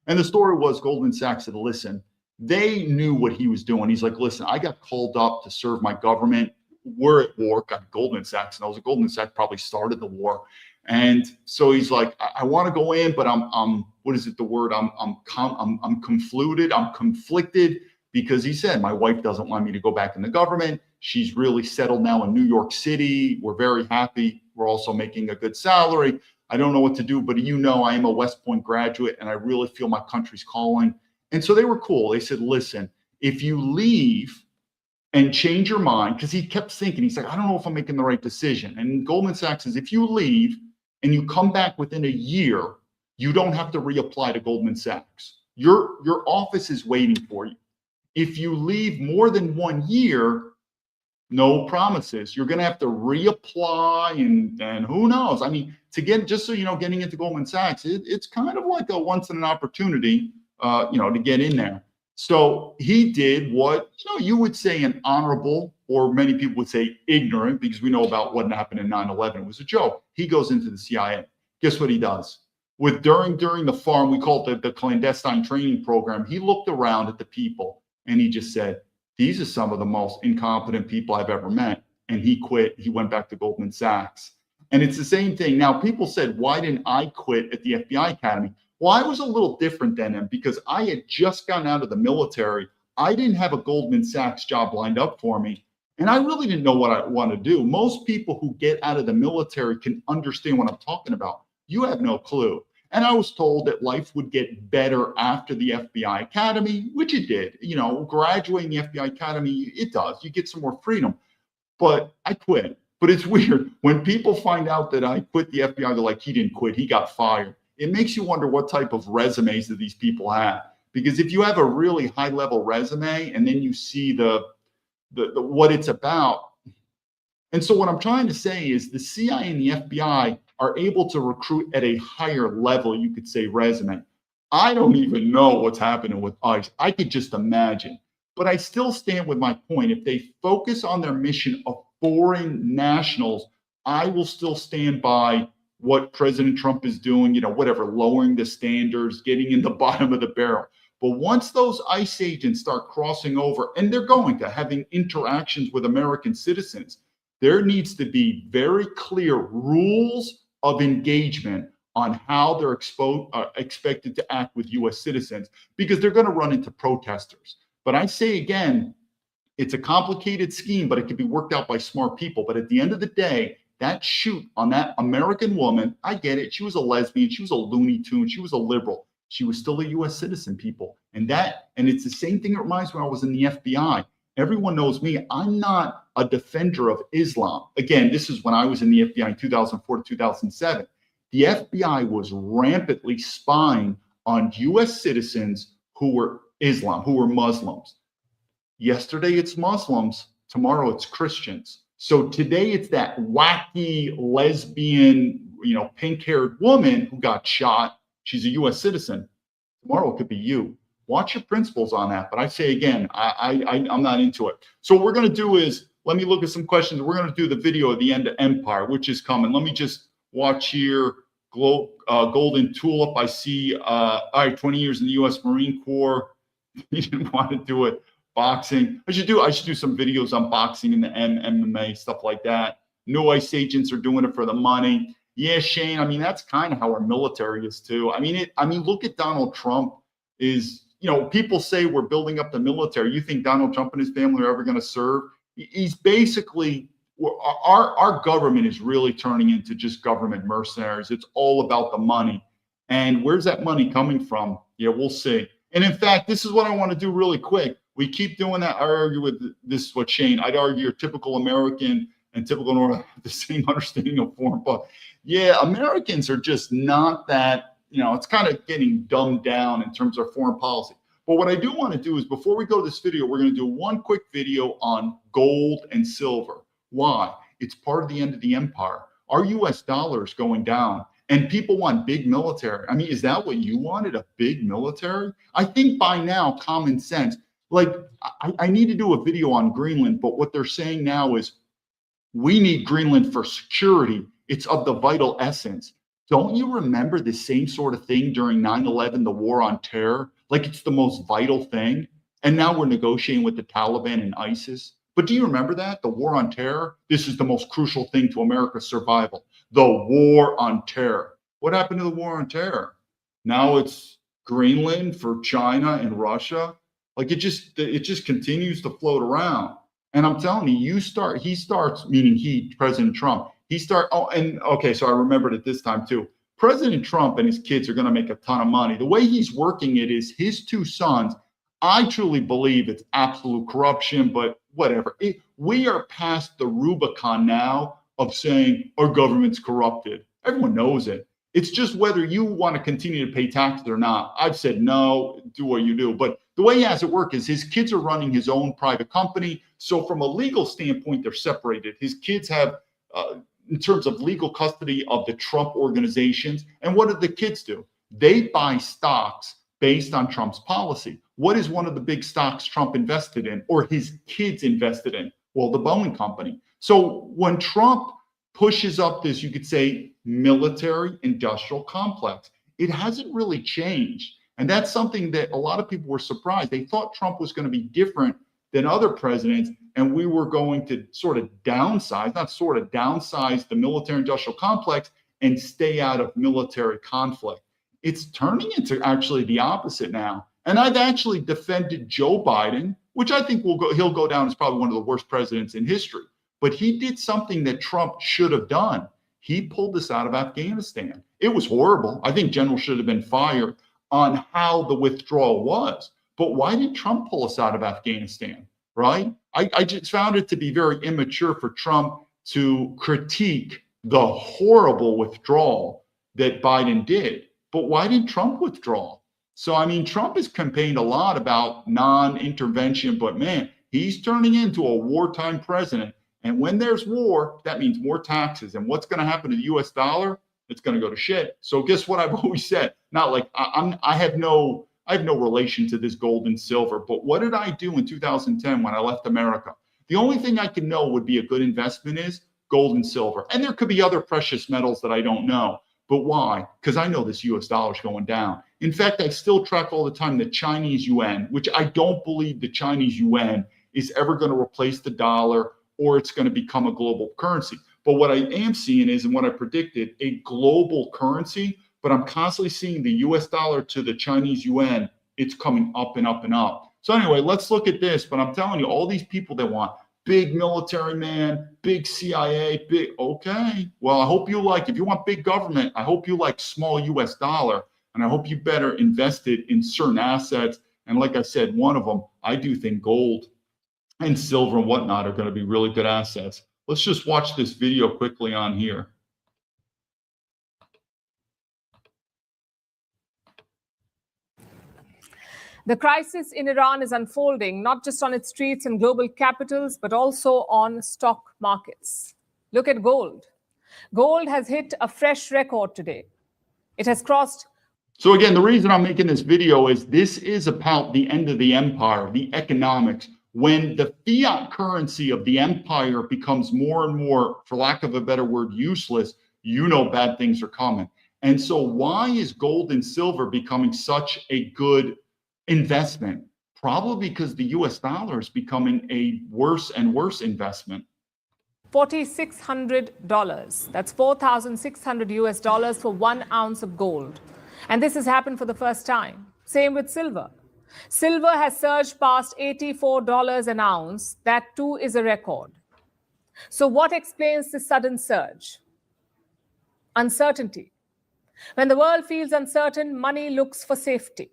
[SPEAKER 1] And the story was Goldman Sachs said, listen, they knew what he was doing. He's like, listen, I got called up to serve my government. We're at war. Got Goldman Sachs, and I was at Goldman Sachs, probably started the war. And so he's like, I want to go in, but I'm what is it? The word I'm conflicted. I'm conflicted because he said my wife doesn't want me to go back in the government. She's really settled now in New York City. We're very happy. We're also making a good salary. I don't know what to do, but I am a West Point graduate, and I really feel my country's calling. And so they were cool. They said, listen, if you leave and change your mind, because he kept thinking, he's like, I don't know if I'm making the right decision. And Goldman Sachs says, if you leave and you come back within a year, you don't have to reapply to Goldman Sachs. Your office is waiting for you. If you leave more than 1 year, no promises. You're going to have to reapply, and who knows? I mean, just so you know, getting into Goldman Sachs, it's kind of like a once in an opportunity. To get in there. So he did what, you would say an honorable, or many people would say ignorant, because we know about what happened in 9/11. It was a joke. He goes into the CIA. Guess what he does? During the farm, we call it the clandestine training program. He looked around at the people and he just said, these are some of the most incompetent people I've ever met. And he quit. He went back to Goldman Sachs. And it's the same thing. Now, people said, why didn't I quit at the FBI Academy? Well, I was a little different than him because I had just gotten out of the military. I didn't have a Goldman Sachs job lined up for me. And I really didn't know what I want to do. Most people who get out of the military can understand what I'm talking about. You have no clue. And I was told that life would get better after the FBI Academy, which it did. Graduating the FBI Academy, it does. You get some more freedom. But I quit. But it's weird. When people find out that I quit the FBI, they're like, he didn't quit. He got fired. It makes you wonder what type of resumes that these people have. Because if you have a really high level resume and then you see the what it's about. And so what I'm trying to say is the CIA and the FBI are able to recruit at a higher level, you could say, resume. I don't even know what's happening with ICE. I could just imagine. But I still stand with my point. If they focus on their mission of foreign nationals, I will still stand by what President Trump is doing, lowering the standards, getting in the bottom of the barrel. But once those ICE agents start crossing over, and they're going to having interactions with American citizens, there needs to be very clear rules of engagement on how they're expected to act with U.S. citizens, because they're going to run into protesters. But I say again, it's a complicated scheme, but it can be worked out by smart people. But at the end of the day, that shoot on that American woman, I get it. She was a lesbian. She was a Looney Tune. She was a liberal. She was still a U.S. citizen, people. And it's the same thing that reminds me when I was in the FBI. Everyone knows me. I'm not a defender of Islam. Again, this is when I was in the FBI in 2004 to 2007. The FBI was rampantly spying on US citizens who were Islam, who were Muslims. Yesterday it's Muslims, tomorrow it's Christians. So today it's that wacky lesbian, pink-haired woman who got shot. She's a US citizen. Tomorrow it could be you. Watch your principles on that. But I say again, I'm not into it. So what we're going to do is, let me look at some questions. We're going to do the video of the end of empire, which is coming. Let me just watch here. Golden Tulip. I see, all right, 20 years in the U.S. Marine Corps. You didn't want to do it. Boxing. I should do some videos on boxing and the MMA, stuff like that. No ICE agents are doing it for the money. Yeah, Shane. I mean, that's kind of how our military is too. I mean, look at Donald Trump. People say we're building up the military. You think Donald Trump and his family are ever going to serve? He's basically, our government is really turning into just government mercenaries. It's all about the money. And where's that money coming from? Yeah, we'll see. And in fact, this is what I want to do really quick. We keep doing that. I argue with this is what Shane, I'd argue you're typical American and typical North have the same understanding of foreign policy. Yeah, Americans are just not that, it's kind of getting dumbed down in terms of foreign policy. But what I do want to do is, before we go to this video, we're going to do one quick video on gold and silver. Why? It's part of the end of the empire. Our US dollar is going down and people want big military. I mean, is that what you wanted, a big military? I think by now, common sense, like I need to do a video on Greenland, but what they're saying now is we need Greenland for security. It's of the vital essence. Don't you remember the same sort of thing during 9/11, the war on terror? Like it's the most vital thing. And now we're negotiating with the Taliban and ISIS. But do you remember that? The war on terror? This is the most crucial thing to America's survival. The war on terror. What happened to the war on terror? Now it's Greenland for China and Russia. Like it just continues to float around. And I'm telling you, he starts, meaning President Trump, so I remembered it this time too. President Trump and his kids are going to make a ton of money. The way he's working it is his two sons. I truly believe it's absolute corruption, but whatever. We are past the Rubicon now of saying our government's corrupted. Everyone knows it. It's just whether you want to continue to pay taxes or not. I've said no, do what you do. But the way he has it work is his kids are running his own private company. So from a legal standpoint, they're separated. His kids have, in terms of legal custody of the Trump organizations. And what do the kids do? They buy stocks based on Trump's policy. What is one of the big stocks Trump invested in or his kids invested in? Well, the Boeing company. So when Trump pushes up this, you could say, military industrial complex, it hasn't really changed. And that's something that a lot of people were surprised. They thought Trump was going to be different than other presidents, and we were going to downsize the military industrial complex and stay out of military conflict. It's turning into actually the opposite now. And I've actually defended Joe Biden, which I think he'll go down as probably one of the worst presidents in history. But he did something that Trump should have done. He pulled us out of Afghanistan. It was horrible. I think generals should have been fired on how the withdrawal was. But why did Trump pull us out of Afghanistan, right? I just found it to be very immature for Trump to critique the horrible withdrawal that Biden did. But why did Trump withdraw? So, I mean, Trump has campaigned a lot about non-intervention, but man, he's turning into a wartime president. And when there's war, that means more taxes. And what's going to happen to the US dollar? It's going to go to shit. So guess what I've always said? Not like I have no relation to this gold and silver. But what did I do in 2010 when I left America? The only thing I can know would be a good investment is gold and silver. And there could be other precious metals that I don't know. But why? Because I know this US dollar is going down. In fact, I still track all the time the Chinese yuan, which I don't believe the Chinese yuan is ever going to replace the dollar or it's going to become a global currency. But what I am seeing is, and what I predicted, a global currency, but I'm constantly seeing the US dollar to the Chinese yuan, it's coming up and up and up. So anyway, let's look at this. But I'm telling you, all these people that want big military man, big CIA, okay. Well, I hope you if you want big government, I hope you like small US dollar. And I hope you better invest it in certain assets. And like I said, one of them, I do think gold. and silver and whatnot are going to be really good assets. Let's just watch this video quickly on here.
[SPEAKER 5] The crisis in Iran is unfolding not just on its streets and global capitals, but also on stock markets. Look at gold. Gold has hit a fresh record today. It has crossed.
[SPEAKER 1] So again, the reason I'm making this video is this is about the end of the empire, the economics. When the fiat currency of the empire becomes more and more, for lack of a better word, useless, you know bad things are coming. And so why is gold and silver becoming such a good investment? Probably because the US dollar is becoming a worse and worse investment.
[SPEAKER 5] $4,600. That's 4,600 US dollars for 1 ounce of gold. And this has happened for the first time. Same with silver. Silver has surged past $84 an ounce. That too is a record. So what explains this sudden surge? Uncertainty. When the world feels uncertain, money looks for safety.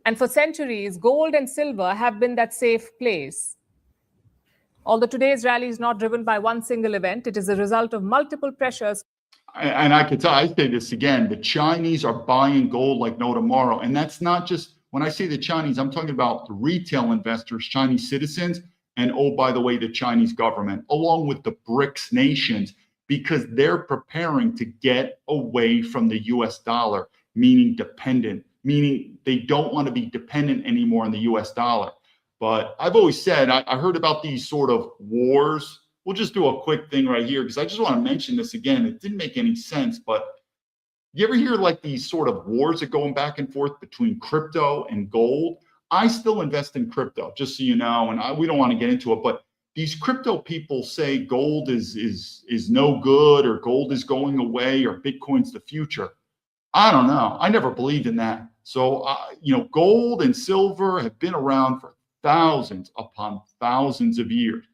[SPEAKER 5] And for centuries, gold and silver have been that safe place. Although today's rally is not driven by one single event, it is a result of multiple pressures.
[SPEAKER 1] And I could tell, I say this again, the Chinese are buying gold like no tomorrow. And that's not just, when I say the Chinese, I'm talking about the retail investors, Chinese citizens, and oh, by the way, the Chinese government, along with the BRICS nations, because they're preparing to get away from the US dollar, meaning dependent, meaning they don't want to be dependent anymore on the US dollar. But I've always said, I heard about these sort of wars. We'll just do a quick thing right here because I just want to mention this again. It didn't make any sense, but you ever hear like these sort of wars that going back and forth between crypto and gold? I still invest in crypto, just so you know, and we don't want to get into it, but these crypto people say gold is no good or gold is going away or Bitcoin's the future. I don't know. I never believed in that. So, gold and silver have been around for thousands upon thousands of years.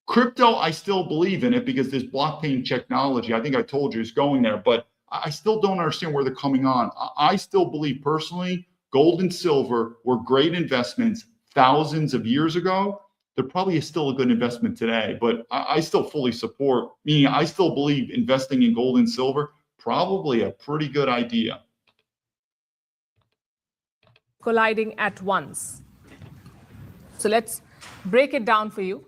[SPEAKER 1] Crypto, I still believe in it because this blockchain technology, I think I told you, is going there, but I still don't understand where they're coming on. I still believe personally, gold and silver were great investments thousands of years ago. They're probably still a good investment today, but I still fully support, meaning I still believe investing in gold and silver, probably a pretty good idea.
[SPEAKER 5] Colliding at once. So let's break it down for you.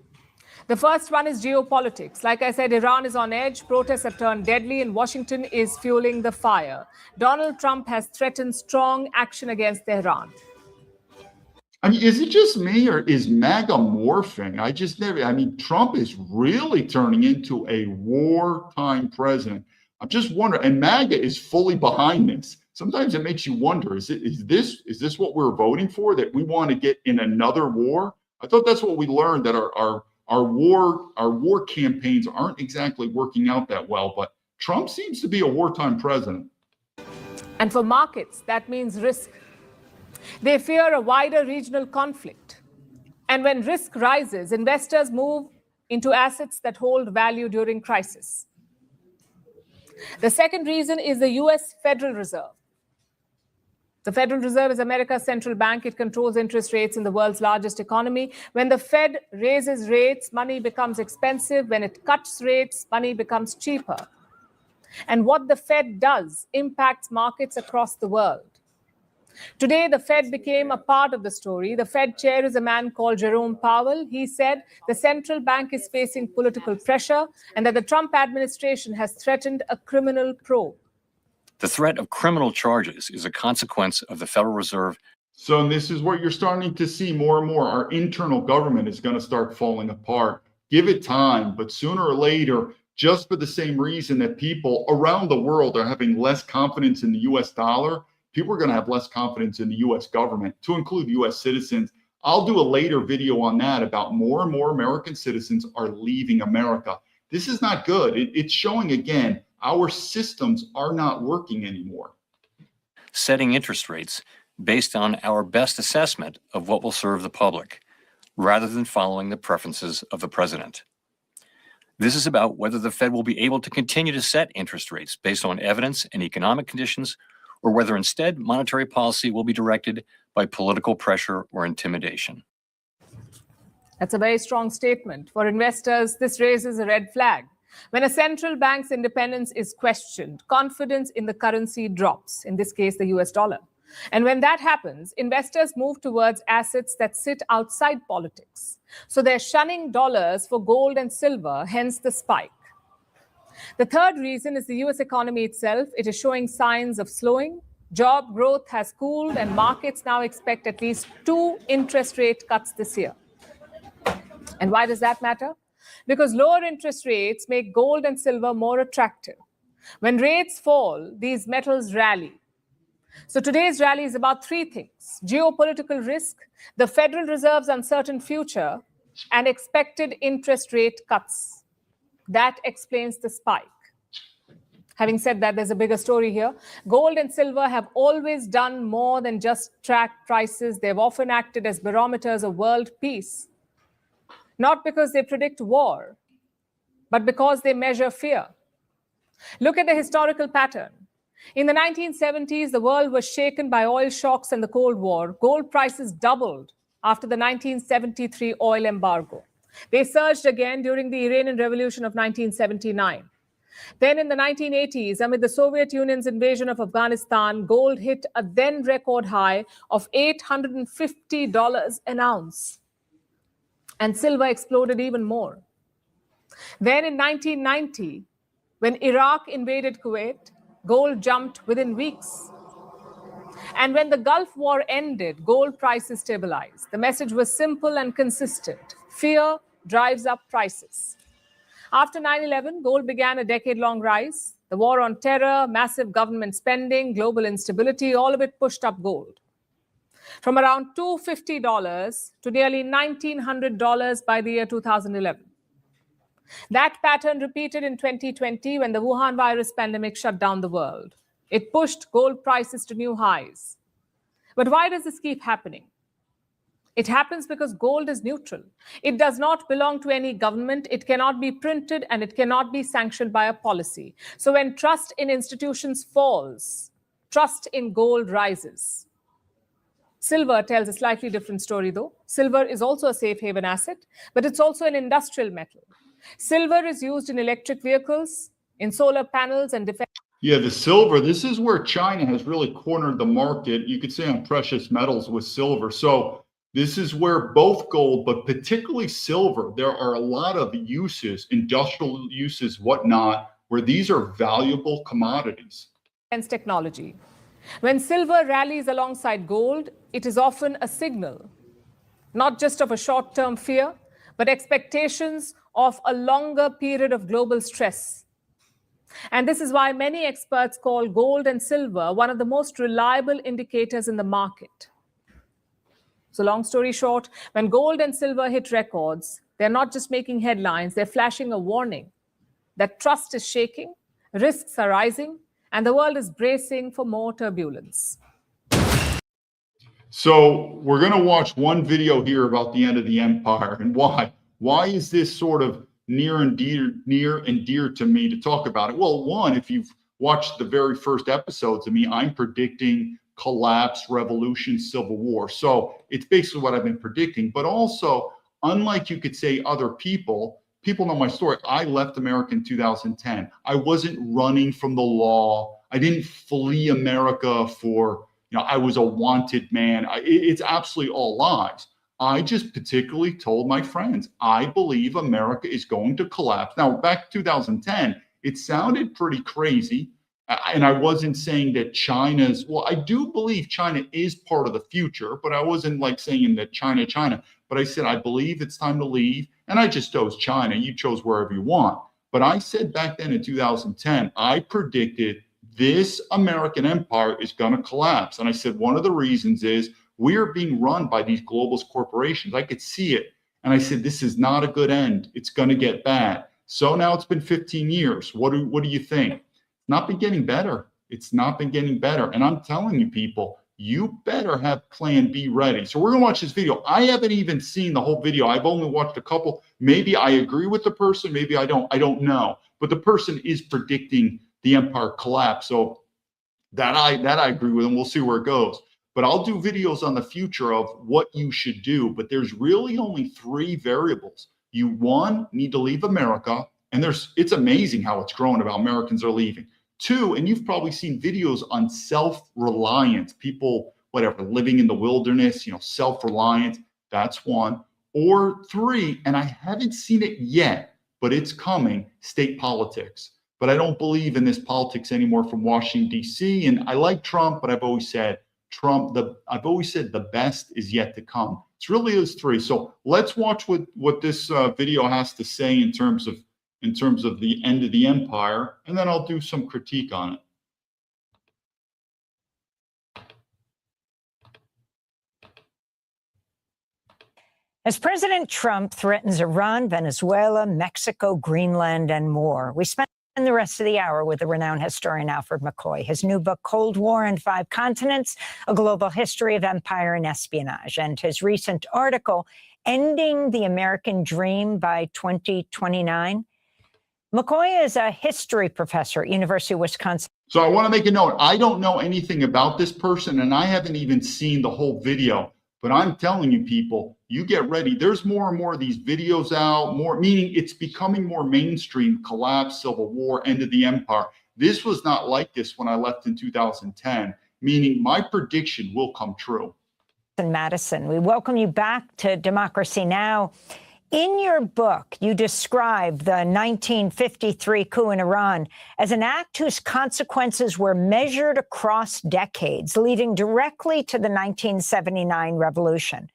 [SPEAKER 5] The first one is geopolitics. Like I said, Iran is on edge. Protests have turned deadly and Washington is fueling the fire. Donald Trump has threatened strong action against Tehran.
[SPEAKER 1] I mean, is it just me or is MAGA morphing? Trump is really turning into a wartime president. I'm just wondering, and MAGA is fully behind this. Sometimes it makes you wonder, is this what we're voting for, that we want to get in another war? I thought that's what we learned, that our war campaigns aren't exactly working out that well, but Trump seems to be a wartime president.
[SPEAKER 5] And for markets, that means risk. They fear a wider regional conflict. And when risk rises, investors move into assets that hold value during crisis. The second reason is the US Federal Reserve. The Federal Reserve is America's central bank. It controls interest rates in the world's largest economy. When the Fed raises rates, money becomes expensive. When it cuts rates, money becomes cheaper. And what the Fed does impacts markets across the world. Today, the Fed became a part of the story. The Fed chair is a man called Jerome Powell. He said the central bank is facing political pressure and that the Trump administration has threatened a criminal probe.
[SPEAKER 6] The threat of criminal charges is a consequence of the Federal Reserve.
[SPEAKER 1] So this is what you're starting to see more and more. Our internal government is going to start falling apart. Give it time, but sooner or later, just for the same reason that people around the world are having less confidence in the US dollar, people are going to have less confidence in the US government, to include US citizens. I'll do a later video on that about more and more American citizens are leaving America. This is not good. It's showing again, our systems are not working anymore.
[SPEAKER 6] Setting interest rates based on our best assessment of what will serve the public, rather than following the preferences of the president. This is about whether the Fed will be able to continue to set interest rates based on evidence and economic conditions, or whether instead monetary policy will be directed by political pressure or intimidation.
[SPEAKER 5] That's a very strong statement. For investors, this raises a red flag. When a central bank's independence is questioned, confidence in the currency drops, in this case, the US dollar. And when that happens, investors move towards assets that sit outside politics. So they're shunning dollars for gold and silver, hence the spike. The third reason is the US economy itself. It is showing signs of slowing. Job growth has cooled, and markets now expect at least 2 interest rate cuts this year. And why does that matter? Because lower interest rates make gold and silver more attractive. When rates fall, these metals rally. So today's rally is about 3 things: geopolitical risk, the Federal Reserve's uncertain future, and expected interest rate cuts. That explains the spike. Having said that, there's a bigger story here. Gold and silver have always done more than just track prices. They've often acted as barometers of world peace. Not because they predict war, but because they measure fear. Look at the historical pattern. In the 1970s, the world was shaken by oil shocks and the Cold War. Gold prices doubled after the 1973 oil embargo. They surged again during the Iranian Revolution of 1979. Then in the 1980s, amid the Soviet Union's invasion of Afghanistan, gold hit a then record high of $850 an ounce. And silver exploded even more. Then in 1990, when Iraq invaded Kuwait, gold jumped within weeks. And when the Gulf War ended, gold prices stabilized. The message was simple and consistent: fear drives up prices. After 9/11, gold began a decade-long rise. The war on terror, massive government spending, global instability, all of it pushed up gold. From around $250 to nearly $1,900 by the year 2011. That pattern repeated in 2020 when the Wuhan virus pandemic shut down the world. It pushed gold prices to new highs. But why does this keep happening? It happens because gold is neutral. It does not belong to any government. It cannot be printed, and it cannot be sanctioned by a policy. So when trust in institutions falls, trust in gold rises. Silver tells a slightly different story, though. Silver is also a safe haven asset, but it's also an industrial metal. Silver is used in electric vehicles, in solar panels, and defense.
[SPEAKER 1] Yeah, the silver, this is where China has really cornered the market, you could say, on precious metals with silver. So this is where both gold, but particularly silver, there are a lot of uses, industrial uses, whatnot, where these are valuable commodities.
[SPEAKER 5] Technology. When silver rallies alongside gold, it is often a signal, not just of a short-term fear, but expectations of a longer period of global stress. And this is why many experts call gold and silver one of the most reliable indicators in the market. So long story short, when gold and silver hit records, they're not just making headlines, they're flashing a warning that trust is shaking, risks are rising, and the world is bracing for more turbulence.
[SPEAKER 1] So we're going to watch one video here about the end of the empire. And why? Why is this sort of near and dear to me to talk about it? Well, one, if you've watched the very first episodes of me, I'm predicting collapse, revolution, civil war. So it's basically what I've been predicting. But also, unlike you could say other people know my story. I left America in 2010. I wasn't running from the law. I didn't flee America for, I was a wanted man. It's absolutely all lies. I just particularly told my friends, I believe America is going to collapse. Now, back in 2010, it sounded pretty crazy. And I wasn't saying that I do believe China is part of the future, but I wasn't like saying that China. But I said, I believe it's time to leave. And I just chose China. You chose wherever you want. But I said back then in 2010, I predicted this American empire is going to collapse. And I said, one of the reasons is we are being run by these globalist corporations. I could see it. And I said, this is not a good end. It's going to get bad. So now it's been 15 years. What do you think? Not been getting better. It's not been getting better. And I'm telling you, people, you better have plan B ready. So we're going to watch this video. I haven't even seen the whole video. I've only watched a couple. Maybe I agree with the person. Maybe I don't. I don't know. But the person is predicting the empire collapse. So that I agree with, and we'll see where it goes. but I'll do videos on the future of what you should do. But there's really only 3 variables. You, one, need to leave America. And it's amazing how it's growing about Americans are leaving. 2, and you've probably seen videos on self-reliance, people, whatever, living in the wilderness, self-reliance. That's 1. Or 3, and I haven't seen it yet, but it's coming, state politics. But I don't believe in this politics anymore from Washington, D.C. And I like Trump, but I've always said the best is yet to come. It's really those 3. So let's watch what this video has to say in terms of the end of the empire, and then I'll do some critique on it.
[SPEAKER 7] As President Trump threatens Iran, Venezuela, Mexico, Greenland, and more, we spend the rest of the hour with the renowned historian Alfred McCoy. His new book, Cold War and 5 Continents, A Global History of Empire and Espionage, and his recent article, Ending the American Dream by 2029. McCoy is a history professor at University of Wisconsin.
[SPEAKER 1] So I want to make a note. I don't know anything about this person, and I haven't even seen the whole video. But I'm telling you, people, you get ready. There's more and more of these videos out, meaning it's becoming more mainstream. Collapse, civil war, end of the empire. This was not like this when I left in 2010, meaning my prediction will come true.
[SPEAKER 7] Madison, we welcome you back to Democracy Now! In your book, you describe the 1953 coup in Iran as an act whose consequences were measured across decades, leading directly to the 1979 revolution.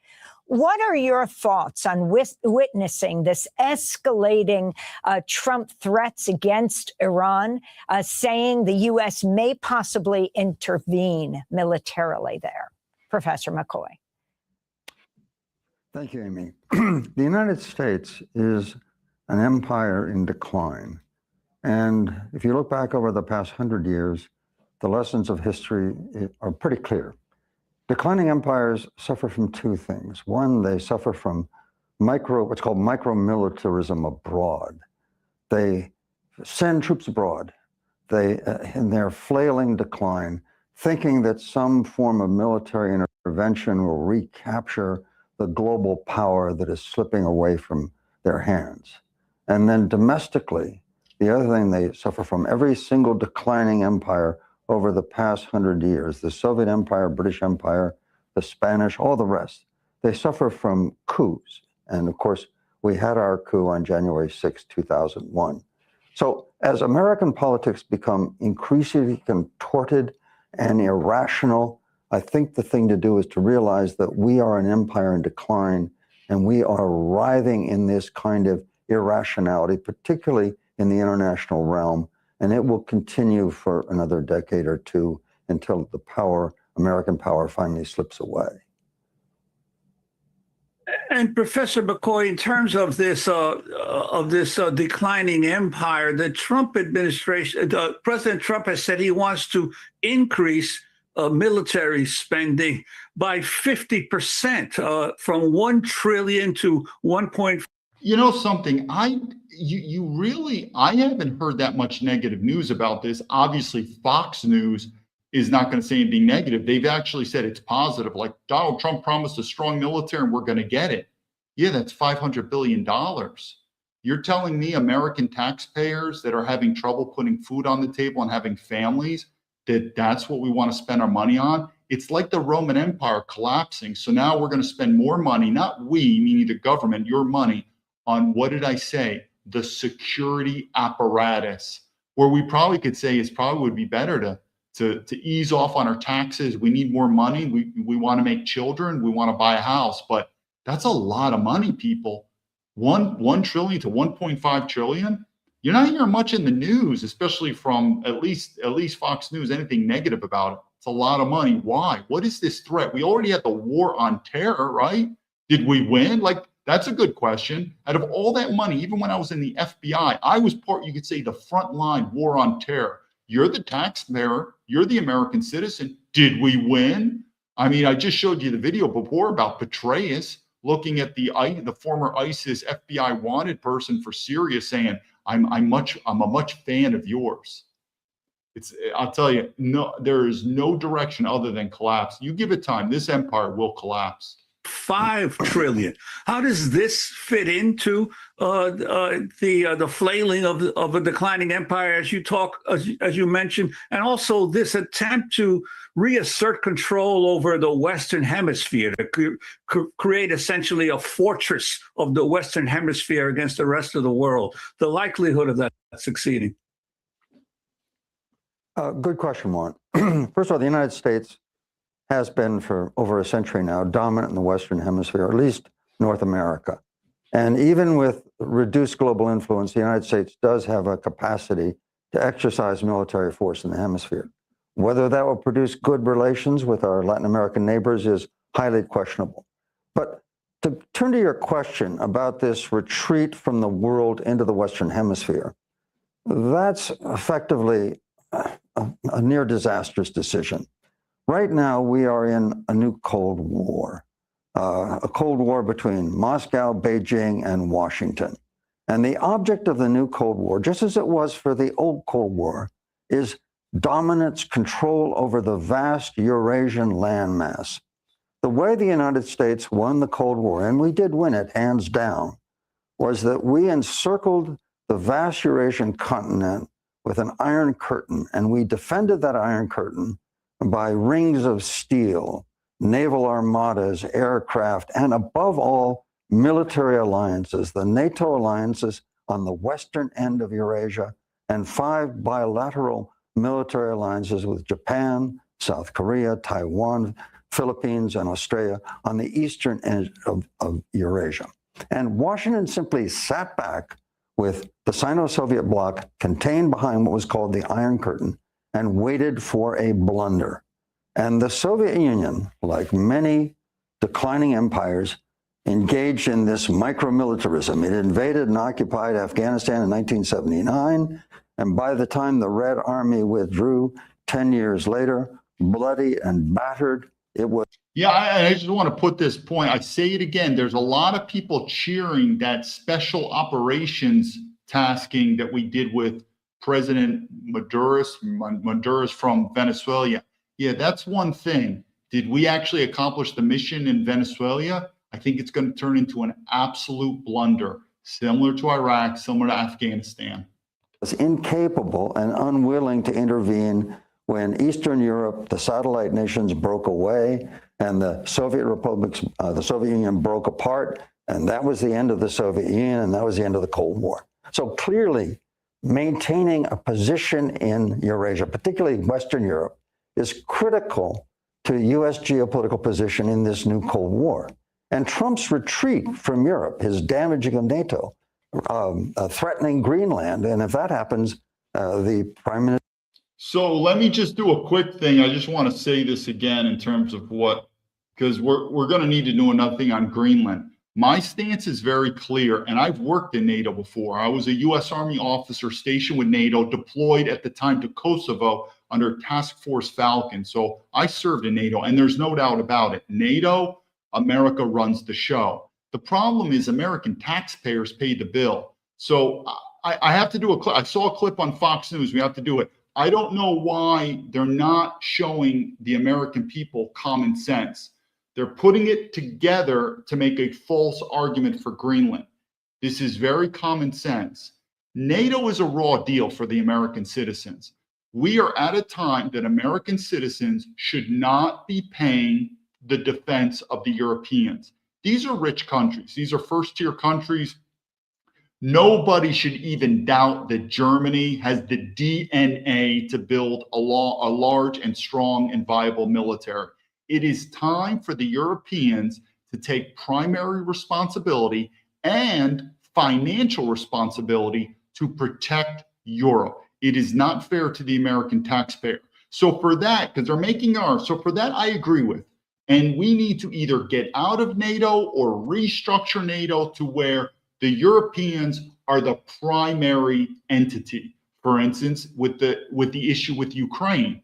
[SPEAKER 7] What are your thoughts on witnessing this escalating Trump threats against Iran, saying the U.S. may possibly intervene militarily there? Professor McCoy.
[SPEAKER 8] Thank you, Amy. The United States is an empire in decline. And if you look back over the past 100 years, the lessons of history are pretty clear. Declining empires suffer from 2 things. One, they suffer from what's called micro-militarism abroad. They send troops abroad. In their flailing decline, thinking that some form of military intervention will recapture the global power that is slipping away from their hands. And then domestically, the other thing they suffer from, every single declining empire over the past 100 years, the Soviet Empire, British Empire, the Spanish, all the rest, they suffer from coups. And of course, we had our coup on January 6, 2001. So as American politics become increasingly contorted and irrational, I think the thing to do is to realize that we are an empire in decline, and we are writhing in this kind of irrationality, particularly in the international realm, and it will continue for another decade or 2 until the American power finally slips away.
[SPEAKER 9] And Professor McCoy, in terms of this declining empire, the Trump administration, President Trump has said he wants to increase military spending by 50%, from $1 trillion to 1.
[SPEAKER 1] You know something? I haven't heard that much negative news about this. Obviously, Fox News is not going to say anything negative. They've actually said it's positive. Like Donald Trump promised a strong military, and we're going to get it. Yeah, that's $500 billion. You're telling me American taxpayers that are having trouble putting food on the table and having families, that's what we want to spend our money on? It's like the Roman Empire collapsing. So now we're going to spend more money, not we, meaning the government, your money, on, what did I say? The security apparatus, where we probably could say it probably would be better to ease off on our taxes. We need more money. We want to make children. We want to buy a house. But that's a lot of money, people. 1 trillion to 1.5 trillion. You're not hearing much in the news, especially from at least Fox News, anything negative about it. It's a lot of money. Why? What is this threat? We already had the war on terror, right? Did we win? Like, that's a good question. Out of all that money, even when I was in the FBI, I was part, you could say, the front line war on terror. You're the taxpayer. You're the American citizen. Did we win? I mean, I just showed you the video before about Petraeus looking at the former ISIS FBI wanted person for Syria saying, I'm a much fan of yours. I'll tell you, no, there is no direction other than collapse. You give it time, this empire will collapse.
[SPEAKER 9] 5 trillion. How does this fit into the flailing of a declining empire, as you mentioned, and also this attempt to reassert control over the Western Hemisphere, to create essentially a fortress of the Western Hemisphere against the rest of the world? The likelihood of that succeeding.
[SPEAKER 8] Good question, Warren. First of all, the United States has been for over a century now dominant in the Western Hemisphere, at least North America. And even with reduced global influence, the United States does have a capacity to exercise military force in the hemisphere. Whether that will produce good relations with our Latin American neighbors is highly questionable. But to turn to your question about this retreat from the world into the Western Hemisphere, that's effectively a near disastrous decision. Right now, we are in a new Cold War, a Cold War between Moscow, Beijing, and Washington. And the object of the new Cold War, just as it was for the old Cold War, is dominance, control over the vast Eurasian landmass. The way the United States won the Cold War, and we did win it hands down, was that we encircled the vast Eurasian continent with an iron curtain, and we defended that iron curtain by rings of steel, naval armadas, aircraft, and above all, military alliances, the NATO alliances on the western end of Eurasia, and 5 bilateral military alliances with Japan, South Korea, Taiwan, Philippines, and Australia on the eastern end of Eurasia. And Washington simply sat back with the Sino-Soviet bloc contained behind what was called the Iron Curtain and waited for a blunder. And the Soviet Union, like many declining empires, engaged in this micromilitarism. It invaded and occupied Afghanistan in 1979, and by the time the Red Army withdrew 10 years later, bloody and battered, it was.
[SPEAKER 1] Yeah, I just want to put this point. I say it again. There's a lot of people cheering that special operations tasking that we did with President Maduro's from Venezuela. Yeah, that's one thing. Did we actually accomplish the mission in Venezuela? I think it's going to turn into an absolute blunder, similar to Iraq, similar to Afghanistan.
[SPEAKER 8] Was incapable and unwilling to intervene when Eastern Europe, the satellite nations, broke away, and the Soviet republics, the Soviet Union broke apart, and that was the end of the Soviet Union, and that was the end of the Cold War. So clearly, maintaining a position in Eurasia, particularly Western Europe, is critical to U.S. geopolitical position in this new Cold War. And Trump's retreat from Europe, his damaging of NATO, threatening Greenland, and if that happens, the Prime Minister.
[SPEAKER 1] So let me just do a quick thing. I just want to say this again in terms of because we're going to need to do another thing on Greenland. My stance is very clear, and I've worked in NATO before. I was a U.S. Army officer stationed with NATO, deployed at the time to Kosovo under Task Force Falcon. So I served in NATO, and there's no doubt about it. NATO, America runs the show. The problem is American taxpayers pay the bill. So I have to do a clip. I saw a clip on Fox News. We have to do it. I don't know why they're not showing the American people common sense. They're putting it together to make a false argument for Greenland. This is very common sense. NATO is a raw deal for the American citizens. We are at a time that American citizens should not be paying the defense of the Europeans. These are rich countries. These are first-tier countries. Nobody should even doubt that Germany has the DNA to build a large and strong and viable military. It is time for the Europeans to take primary responsibility and financial responsibility to protect Europe. It is not fair to the American taxpayer. So for that, because they're making ours, so for that I agree with. And we need to either get out of NATO or restructure NATO to where the Europeans are the primary entity. For instance, with the issue with Ukraine,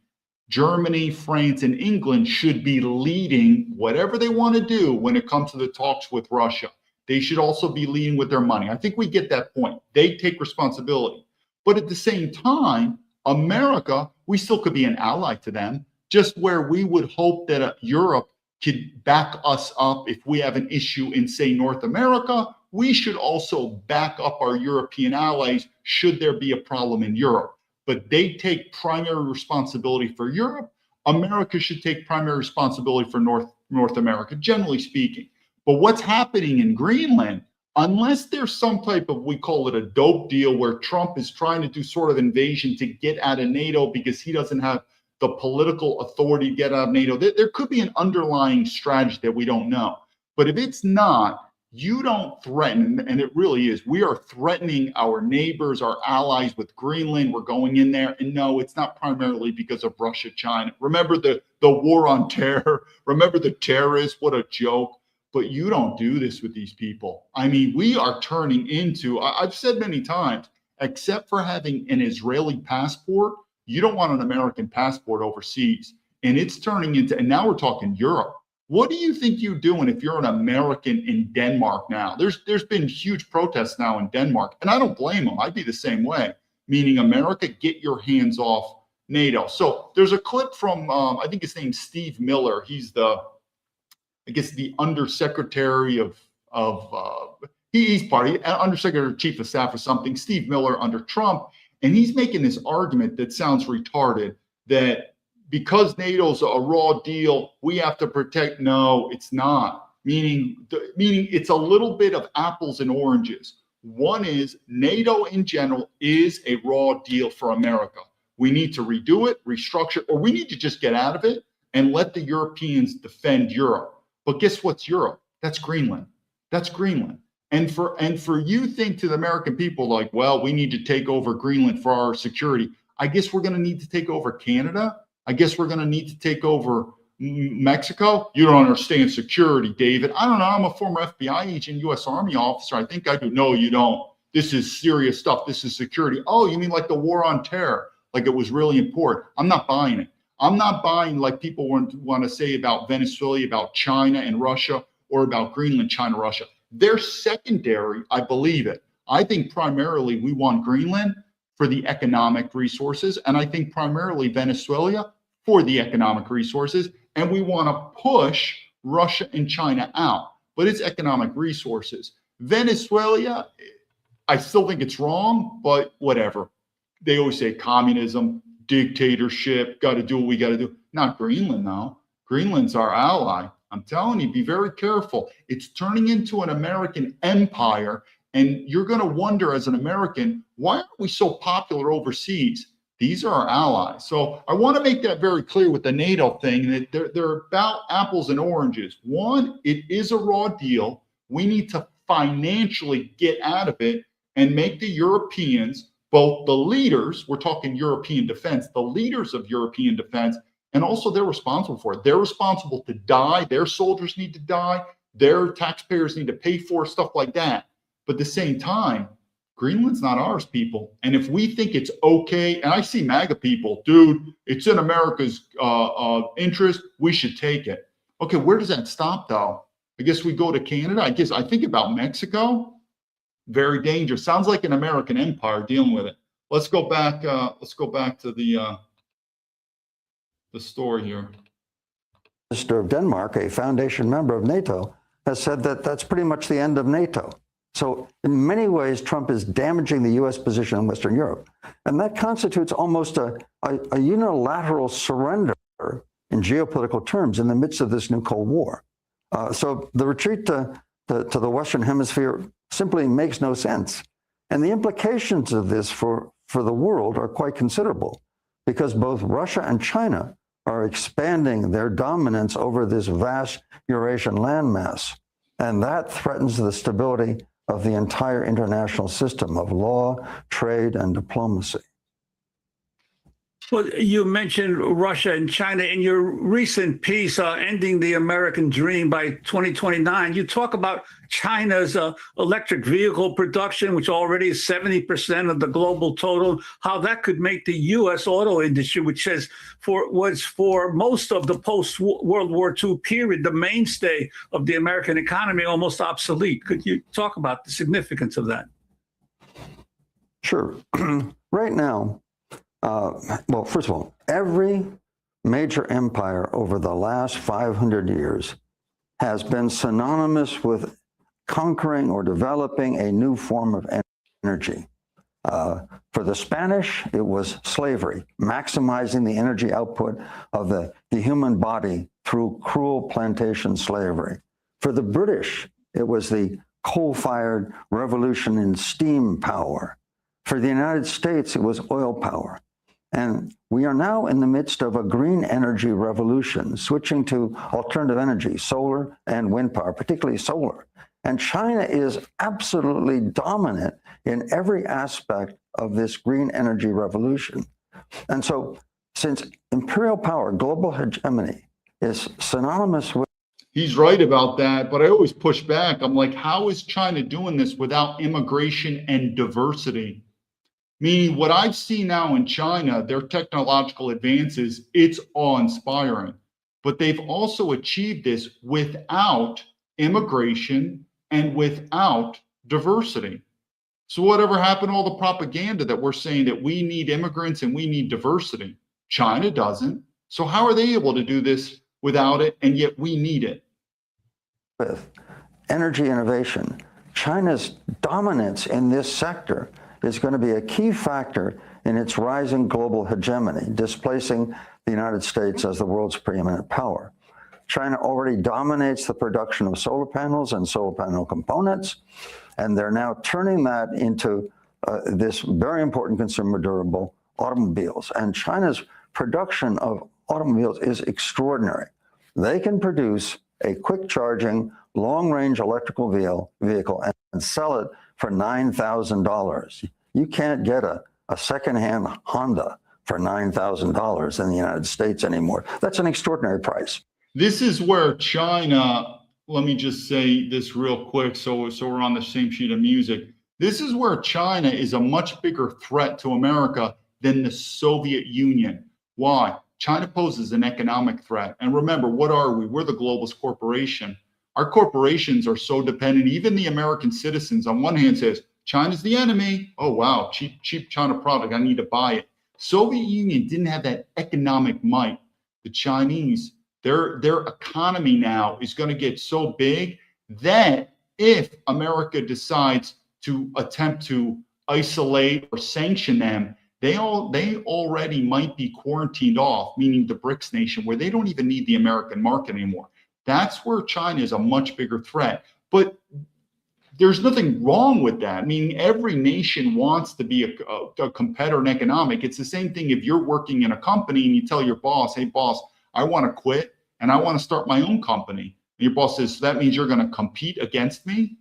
[SPEAKER 1] Germany, France, and England should be leading whatever they want to do when it comes to the talks with Russia. They should also be leading with their money. I think we get that point. They take responsibility. But at the same time, America, we still could be an ally to them, just where we would hope that Europe could back us up if we have an issue in, say, North America. We should also back up our European allies should there be a problem in Europe. But they take primary responsibility for Europe. America should take primary responsibility for North America, generally speaking. But what's happening in Greenland, unless there's some type of, we call it a dope deal, where Trump is trying to do sort of invasion to get out of NATO because he doesn't have the political authority to get out of NATO, there could be an underlying strategy that we don't know. But if it's not, you don't threaten, and it really is. We are threatening our neighbors, our allies with Greenland. We're going in there. And no, it's not primarily because of Russia, China. Remember the war on terror. Remember the terrorists. What a joke. But you don't do this with these people. I mean, we are turning into, I've said many times, except for having an Israeli passport, you don't want an American passport overseas. And it's turning into, and now we're talking Europe. What do you think you're doing if you're an American in Denmark now? There's been huge protests now in Denmark, and I don't blame them. I'd be the same way, meaning America, get your hands off NATO. So there's a clip from, I think his name's Steve Miller. He's the undersecretary he's undersecretary chief of staff or something, Steve Miller under Trump. And he's making this argument that sounds retarded that because NATO's a raw deal, we have to protect. No, it's not. Meaning it's a little bit of apples and oranges. One is NATO in general is a raw deal for America. We need to redo it, restructure, or we need to just get out of it and let the Europeans defend Europe. But guess what's Europe? That's Greenland. That's Greenland. And for you think to the American people like, well, we need to take over Greenland for our security. I guess we're going to need to take over Canada. I guess we're going to need to take over Mexico. You don't understand security, David. I don't know. I'm a former FBI agent, U.S. Army officer. I think I do. No, you don't. This is serious stuff. This is security. Oh, you mean like the war on terror? Like it was really important. I'm not buying it. I'm not buying like people want to say about Venezuela, about China and Russia, or about Greenland, China, Russia. They're secondary. I believe it. I think primarily we want Greenland for the economic resources, and I think primarily Venezuela for the economic resources, and we want to push Russia and China out, but it's economic resources. Venezuela, I still think it's wrong, but whatever. They always say communism, dictatorship, got to do what we got to do. Not Greenland, though. Greenland's our ally. I'm telling you, be very careful. It's turning into an American empire, and you're going to wonder as an American, why aren't we so popular overseas? These are our allies. So I want to make that very clear with the NATO thing, that they're about apples and oranges. One, it is a raw deal. We need to financially get out of it and make the Europeans, both the leaders, we're talking European defense, the leaders of European defense, and also they're responsible for it. They're responsible to die. Their soldiers need to die. Their taxpayers need to pay for stuff like that. But at the same time, Greenland's not ours, people. And if we think it's okay, and I see MAGA people, dude, it's in America's interest, we should take it. Okay, where does that stop, though? I guess we go to Canada. I think about Mexico. Very dangerous. Sounds like an American empire dealing with it. Let's go back. Let's go back to the story here.
[SPEAKER 8] Minister of Denmark, a foundation member of NATO, has said that that's pretty much the end of NATO. So in many ways, Trump is damaging the U.S. position in Western Europe. And that constitutes almost a unilateral surrender in geopolitical terms in the midst of this new Cold War. So the retreat to the Western Hemisphere simply makes no sense. And the implications of this for the world are quite considerable, because both Russia and China are expanding their dominance over this vast Eurasian landmass. And that threatens the stability of the entire international system of law, trade, and diplomacy.
[SPEAKER 9] Well, you mentioned Russia and China in your recent piece, Ending the American Dream by 2029. You talk about China's electric vehicle production, which already is 70% of the global total, how that could make the U.S. auto industry, which was for most of the post-World War II period, the mainstay of the American economy, almost obsolete. Could you talk about the significance of that?
[SPEAKER 8] Sure. Right now, Well, first of all, every major empire over the last 500 years has been synonymous with conquering or developing a new form of energy. For the Spanish, it was slavery, maximizing the energy output of the human body through cruel plantation slavery. For the British, it was the coal-fired revolution in steam power. For the United States, it was oil power. And we are now in the midst of a green energy revolution, switching to alternative energy, solar and wind power, particularly solar. And China is absolutely dominant in every aspect of this green energy revolution. And so, since imperial power, global hegemony, is synonymous with...
[SPEAKER 1] He's right about that, but I always push back. I'm like, how is China doing this without immigration and diversity? Meaning what I've seen now in China, their technological advances, it's awe-inspiring. But they've also achieved this without immigration and without diversity. So whatever happened to all the propaganda that we're saying that we need immigrants and we need diversity? China doesn't. So how are they able to do this without it, and yet we need it?
[SPEAKER 8] With energy innovation, China's dominance in this sector is going to be a key factor in its rising global hegemony, displacing the United States as the world's preeminent power. China already dominates the production of solar panels and solar panel components, and they're now turning that into this very important consumer durable, automobiles. And China's production of automobiles is extraordinary. They can produce a quick charging, long range electrical vehicle and sell it for $9,000. You can't get a secondhand Honda for $9,000 in the United States anymore. That's an extraordinary price.
[SPEAKER 1] This is where China, let me just say this real quick so we're on the same sheet of music. This is where China is a much bigger threat to America than the Soviet Union. Why? China poses an economic threat. And remember, what are we? We're the globalist corporation. Our corporations are so dependent. Even the American citizens on one hand says, China's the enemy. Oh, wow, cheap China product. I need to buy it. Soviet Union didn't have that economic might. The Chinese, their economy now is going to get so big that if America decides to attempt to isolate or sanction them, they already might be quarantined off, meaning the BRICS nation, where they don't even need the American market anymore. That's where China is a much bigger threat. But there's nothing wrong with that. I mean, every nation wants to be a competitor in economic. It's the same thing if you're working in a company and you tell your boss, hey, boss, I want to quit and I want to start my own company. And your boss says, so that means you're going to compete against me?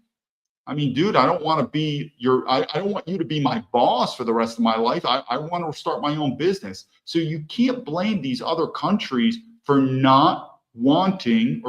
[SPEAKER 1] I mean, dude, I don't want to be I don't want you to be my boss for the rest of my life. I want to start my own business. So you can't blame these other countries for not wanting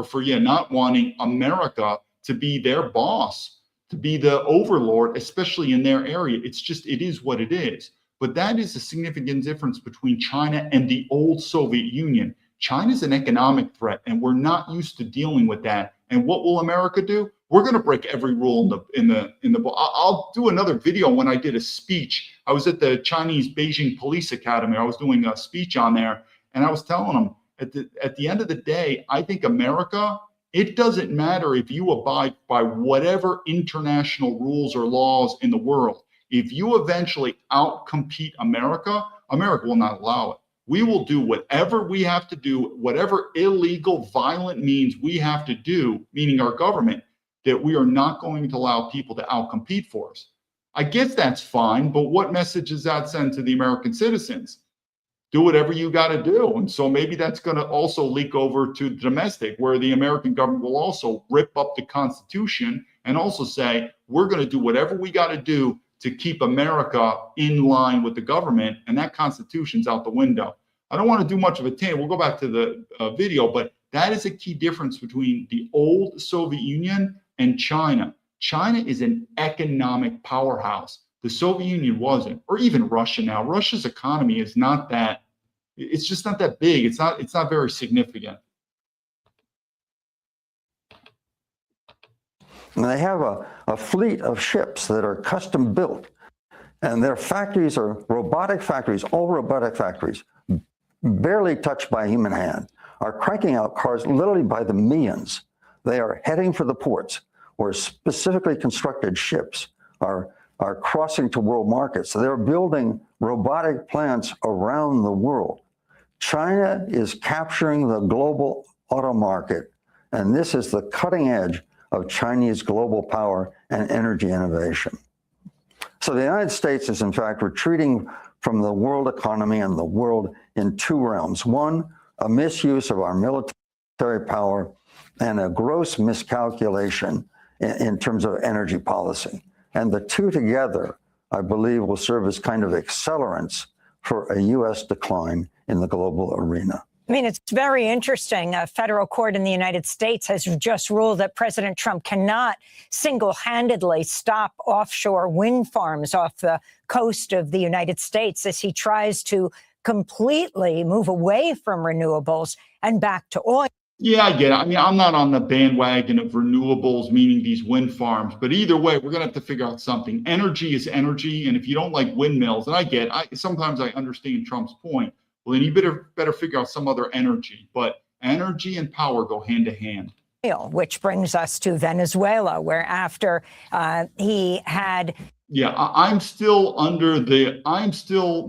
[SPEAKER 1] not wanting America to be their boss, to be the overlord, especially in their area. It is what it is. But that is a significant difference between China and the old Soviet Union. China's an economic threat, and we're not used to dealing with that. And what will America do? We're going to break every rule in the book. I'll do another video when I did a speech. I was at the Chinese Beijing Police Academy. I was doing a speech on there, and I was telling them at the end of the day, I think America, it doesn't matter if you abide by whatever international rules or laws in the world. If you eventually outcompete America, America will not allow it. We will do whatever we have to do, whatever illegal, violent means we have to do, meaning our government, that we are not going to allow people to outcompete for us. I guess that's fine, but what message does that send to the American citizens? Do whatever you got to do. And so maybe that's going to also leak over to domestic, where the American government will also rip up the Constitution and also say, we're going to do whatever we got to do to keep America in line with the government, and that Constitution's out the window. I don't want to do much of a tangent. We'll go back to the video, but that is a key difference between the old Soviet Union and China. China is an economic powerhouse. The Soviet Union wasn't, or even Russia now. Russia's economy is not that, it's just not that big. It's not very significant.
[SPEAKER 8] And they have a fleet of ships that are custom built And their factories are robotic factories, all robotic factories, barely touched by a human hand, are cranking out cars literally by the millions. They are heading for the ports where specifically constructed ships are crossing to world markets. So they're building robotic plants around the world. China is capturing the global auto market, and this is the cutting edge of Chinese global power and energy innovation. So the United States is in fact retreating from the world economy and the world in two realms. One, a misuse of our military power and a gross miscalculation in terms of energy policy. And the two together, I believe, will serve as kind of accelerants for a U.S. decline in the global arena.
[SPEAKER 7] I mean, it's very interesting. A federal court in the United States has just ruled that President Trump cannot single-handedly stop offshore wind farms off the coast of the United States as he tries to completely move away from renewables and back to oil.
[SPEAKER 1] Yeah, I get it. I mean, I'm not on the bandwagon of renewables, meaning these wind farms. But either way, we're going to have to figure out something. Energy is energy. And if you don't like windmills, and sometimes I understand Trump's point, well, then you better figure out some other energy. But energy and power go hand to hand.
[SPEAKER 7] Which brings us to Venezuela, where after he had...
[SPEAKER 1] Yeah, I'm still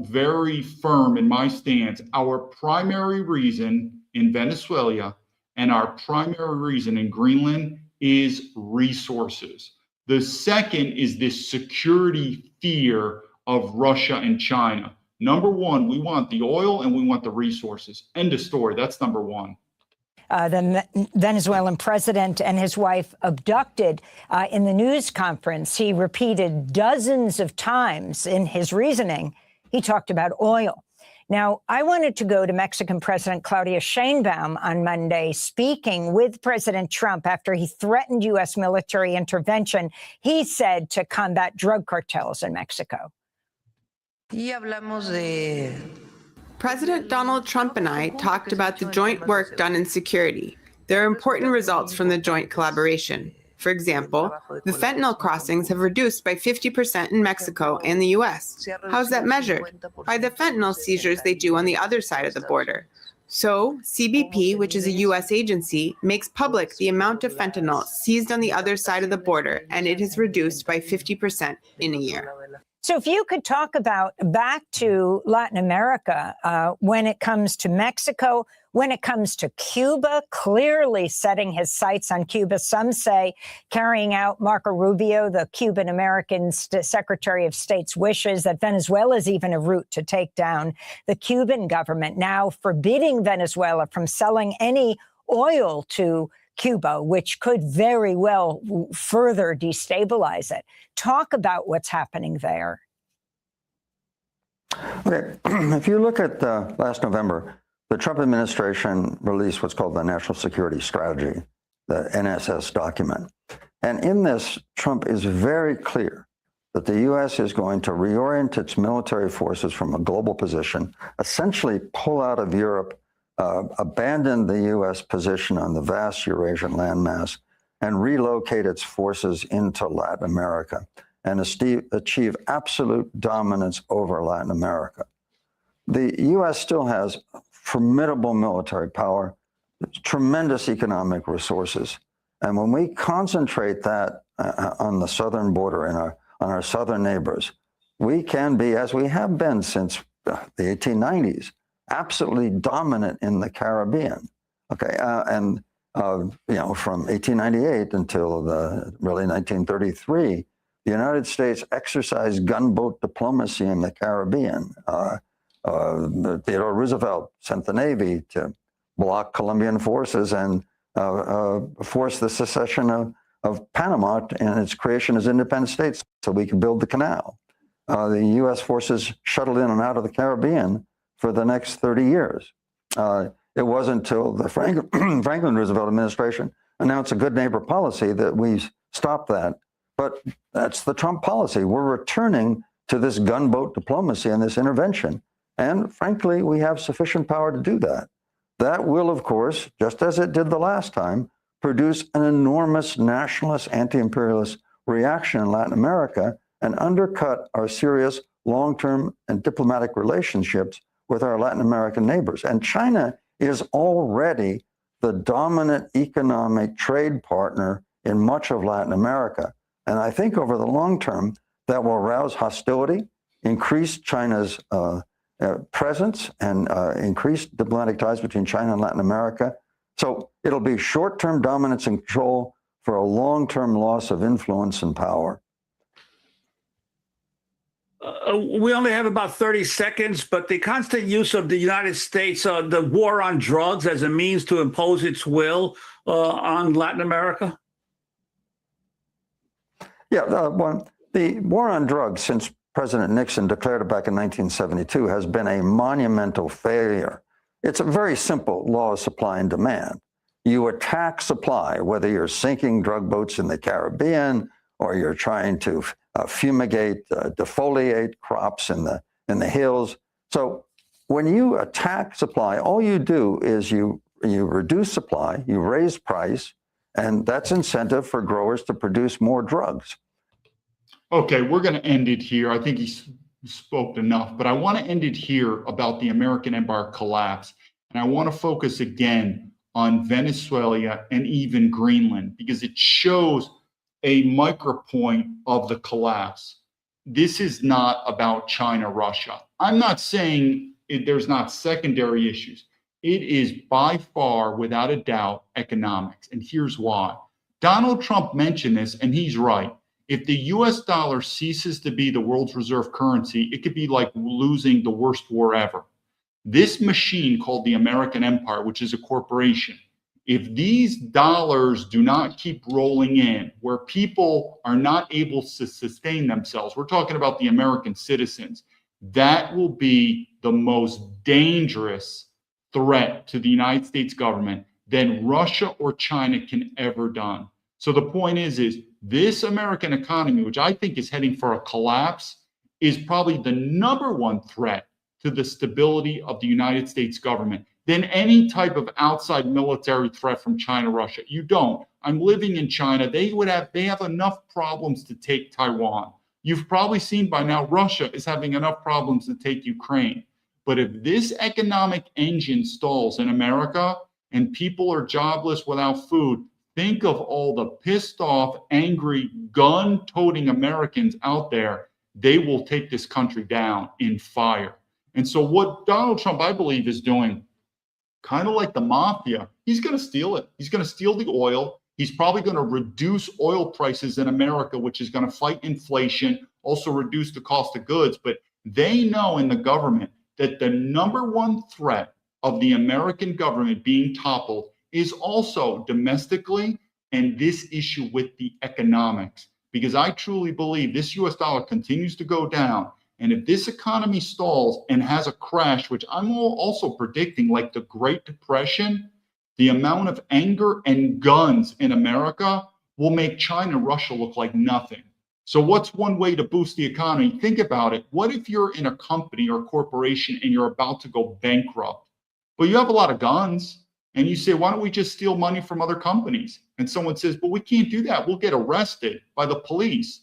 [SPEAKER 1] very firm in my stance. Our primary reason in Venezuela and our primary reason in Greenland is resources. The second is this security fear of Russia and China. Number one, we want the oil and we want the resources. End of story. That's number one.
[SPEAKER 7] The Venezuelan president and his wife abducted in the news conference. He repeated dozens of times in his reasoning. He talked about oil. Now, I wanted to go to Mexican President Claudia Sheinbaum on Monday, speaking with President Trump after he threatened U.S. military intervention, he said, to combat drug cartels in Mexico.
[SPEAKER 10] President Donald Trump and I talked about the joint work done in security. There are important results from the joint collaboration. For example, the fentanyl crossings have reduced by 50% in Mexico and the U.S. How is that measured? By the fentanyl seizures they do on the other side of the border. So, CBP, which is a U.S. agency, makes public the amount of fentanyl seized on the other side of the border, and it has reduced by 50% in a year.
[SPEAKER 7] So if you could talk about back to Latin America, when it comes to Mexico, when it comes to Cuba, clearly setting his sights on Cuba, some say carrying out Marco Rubio, the Cuban-American Secretary of State's wishes, that Venezuela is even a route to take down the Cuban government, now forbidding Venezuela from selling any oil to Cuba, which could very well further destabilize it. Talk about what's happening there.
[SPEAKER 8] Okay, if you look at last November, the Trump administration released what's called the National Security Strategy, the NSS document. And in this, Trump is very clear that the U.S. is going to reorient its military forces from a global position, essentially pull out of Europe, abandon the U.S. position on the vast Eurasian landmass, and relocate its forces into Latin America and achieve absolute dominance over Latin America. The U.S. still has formidable military power, tremendous economic resources. And when we concentrate that on the southern border and on our southern neighbors, we can be, as we have been since the 1890s, absolutely dominant in the Caribbean. Okay, from 1898 until really 1933, the United States exercised gunboat diplomacy in the Caribbean. Theodore Roosevelt sent the Navy to block Colombian forces and force the secession of Panama and its creation as independent states so we could build the canal. The U.S. forces shuttled in and out of the Caribbean for the next 30 years. It wasn't until the Franklin Roosevelt administration announced a good neighbor policy that we stopped that. But that's the Trump policy. We're returning to this gunboat diplomacy and this intervention. And frankly, we have sufficient power to do that. That will, of course, just as it did the last time, produce an enormous nationalist, anti-imperialist reaction in Latin America. and undercut our serious long-term and diplomatic relationships with our Latin American neighbors. And China is already the dominant economic trade partner in much of Latin America. And I think over the long term, that will arouse hostility, increase China's presence, and increase diplomatic ties between China and Latin America. So it'll be short-term dominance and control for a long-term loss of influence and power.
[SPEAKER 9] We only have about 30 seconds, but the constant use of the United States, the war on drugs as a means to impose its will on Latin America?
[SPEAKER 8] Yeah, the war on drugs since President Nixon declared it back in 1972 has been a monumental failure. It's a very simple law of supply and demand. You attack supply, whether you're sinking drug boats in the Caribbean or you're trying to fumigate, defoliate crops in the hills. So when you attack supply, all you do is you reduce supply, you raise price, and that's incentive for growers to produce more drugs.
[SPEAKER 1] Okay, we're going to end it here. I think he spoke enough, but I want to end it here about the American empire collapse. And I want to focus again on Venezuela and even Greenland, because it shows a micropoint of the collapse. This is not about China, Russia. I'm not saying there's not secondary issues. It is by far, without a doubt, economics. And here's why. Donald Trump mentioned this, and he's right. If the US dollar ceases to be the world's reserve currency, it could be like losing the worst war ever. This machine called the American empire, which is a corporation, if these dollars do not keep rolling in, where people are not able to sustain themselves, we're talking about the American citizens, that will be the most dangerous threat to the United States government than Russia or China can ever done. So the point is this American economy, which I think is heading for a collapse, is probably the number one threat to the stability of the United States government than any type of outside military threat from China, Russia. You don't. I'm living in China. They have enough problems to take Taiwan. You've probably seen by now Russia is having enough problems to take Ukraine. But if this economic engine stalls in America and people are jobless without food, think of all the pissed off, angry, gun-toting Americans out there. They will take this country down in fire. And so what Donald Trump, I believe, is doing, kind of like the mafia, he's going to steal it. He's going to steal the oil. He's probably going to reduce oil prices in America, which is going to fight inflation, also reduce the cost of goods. But they know in the government that the number one threat of the American government being toppled is also domestically and this issue with the economics. Because I truly believe this US dollar continues to go down. And if this economy stalls and has a crash, which I'm also predicting, like the Great Depression, the amount of anger and guns in America will make China, Russia look like nothing. So what's one way to boost the economy? Think about it. What if you're in a company or corporation and you're about to go bankrupt? Well, you have a lot of guns and you say, why don't we just steal money from other companies? And someone says, but we can't do that. We'll get arrested by the police.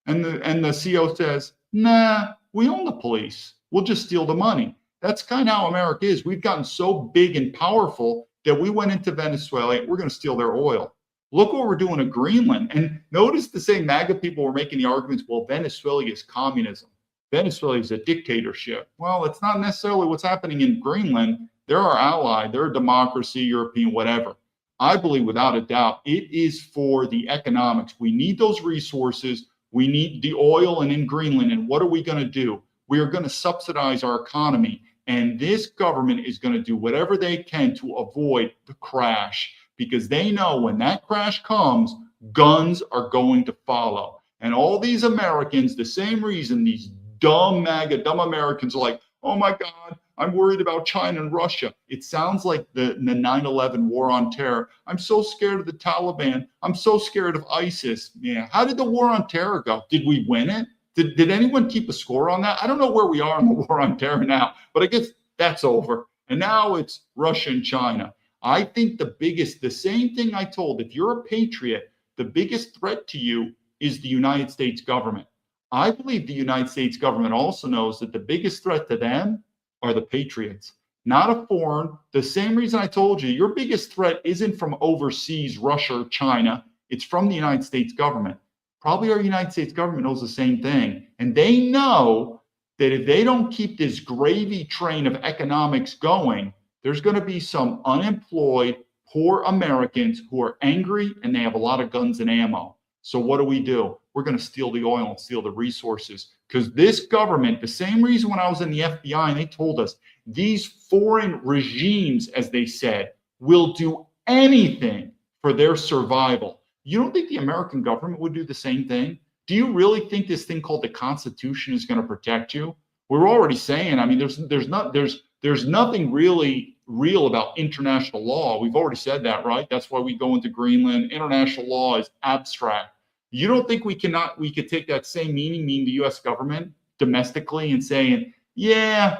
[SPEAKER 1] And the CEO says, nah, we own the police. We'll just steal the money. That's kind of how America is. We've gotten so big and powerful that we went into Venezuela. We're going to steal their oil. Look what we're doing to Greenland. And notice the same MAGA people were making the arguments, well, Venezuela is communism. Venezuela is a dictatorship. Well, it's not necessarily what's happening in Greenland. They're our ally. They're a democracy, European, whatever. I believe without a doubt, it is for the economics. We need those resources. We need the oil and in Greenland. And what are we going to do? We are going to subsidize our economy. And this government is going to do whatever they can to avoid the crash, because they know when that crash comes, guns are going to follow. And all these Americans, the same reason these dumb MAGA, dumb Americans are like, oh my God, I'm worried about China and Russia. It sounds like the 9/11 war on terror. I'm so scared of the Taliban. I'm so scared of ISIS. Yeah. How did the war on terror go? Did we win it? Did anyone keep a score on that? I don't know where we are in the war on terror now, but I guess that's over. And now it's Russia and China. I think the same thing I told, if you're a patriot, the biggest threat to you is the United States government. I believe the United States government also knows that the biggest threat to them are the patriots, not a foreign. The same reason I told you, your biggest threat isn't from overseas, Russia or China. It's from the United States government. Probably our United States government knows the same thing. And they know that if they don't keep this gravy train of economics going, there's going to be some unemployed, poor Americans who are angry and they have a lot of guns and ammo. So what do? We're going to steal the oil and steal the resources, because this government, the same reason when I was in the FBI and they told us these foreign regimes, as they said, will do anything for their survival. You don't think the American government would do the same thing? Do you really think this thing called the Constitution is going to protect you? We're already saying, I mean, there's nothing really real about international law. We've already said that, right? That's why we go into Greenland. International law is abstract. You don't think we could take that same meaning the U.S. government domestically and saying, yeah,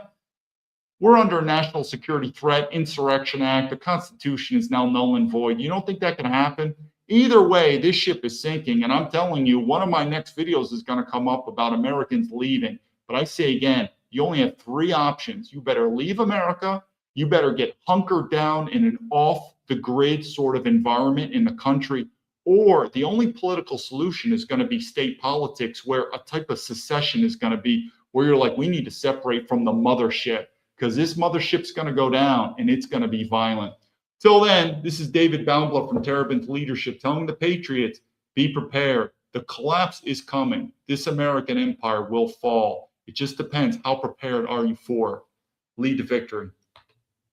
[SPEAKER 1] we're under a national security threat, Insurrection Act, the Constitution is now null and void. You don't think that can happen? Either way, this ship is sinking. And I'm telling you, one of my next videos is going to come up about Americans leaving. But I say again, you only have three options. You better leave America. You better get hunkered down in an off-the-grid sort of environment in the country. Or the only political solution is going to be state politics, where a type of secession is going to be where you're like, we need to separate from the mothership, because this mothership's going to go down and it's going to be violent. Till then, this is David Baumblatt from Terrabins Leadership telling the Patriots, be prepared. The collapse is coming. This American empire will fall. It just depends, how prepared are you for it? Lead to victory.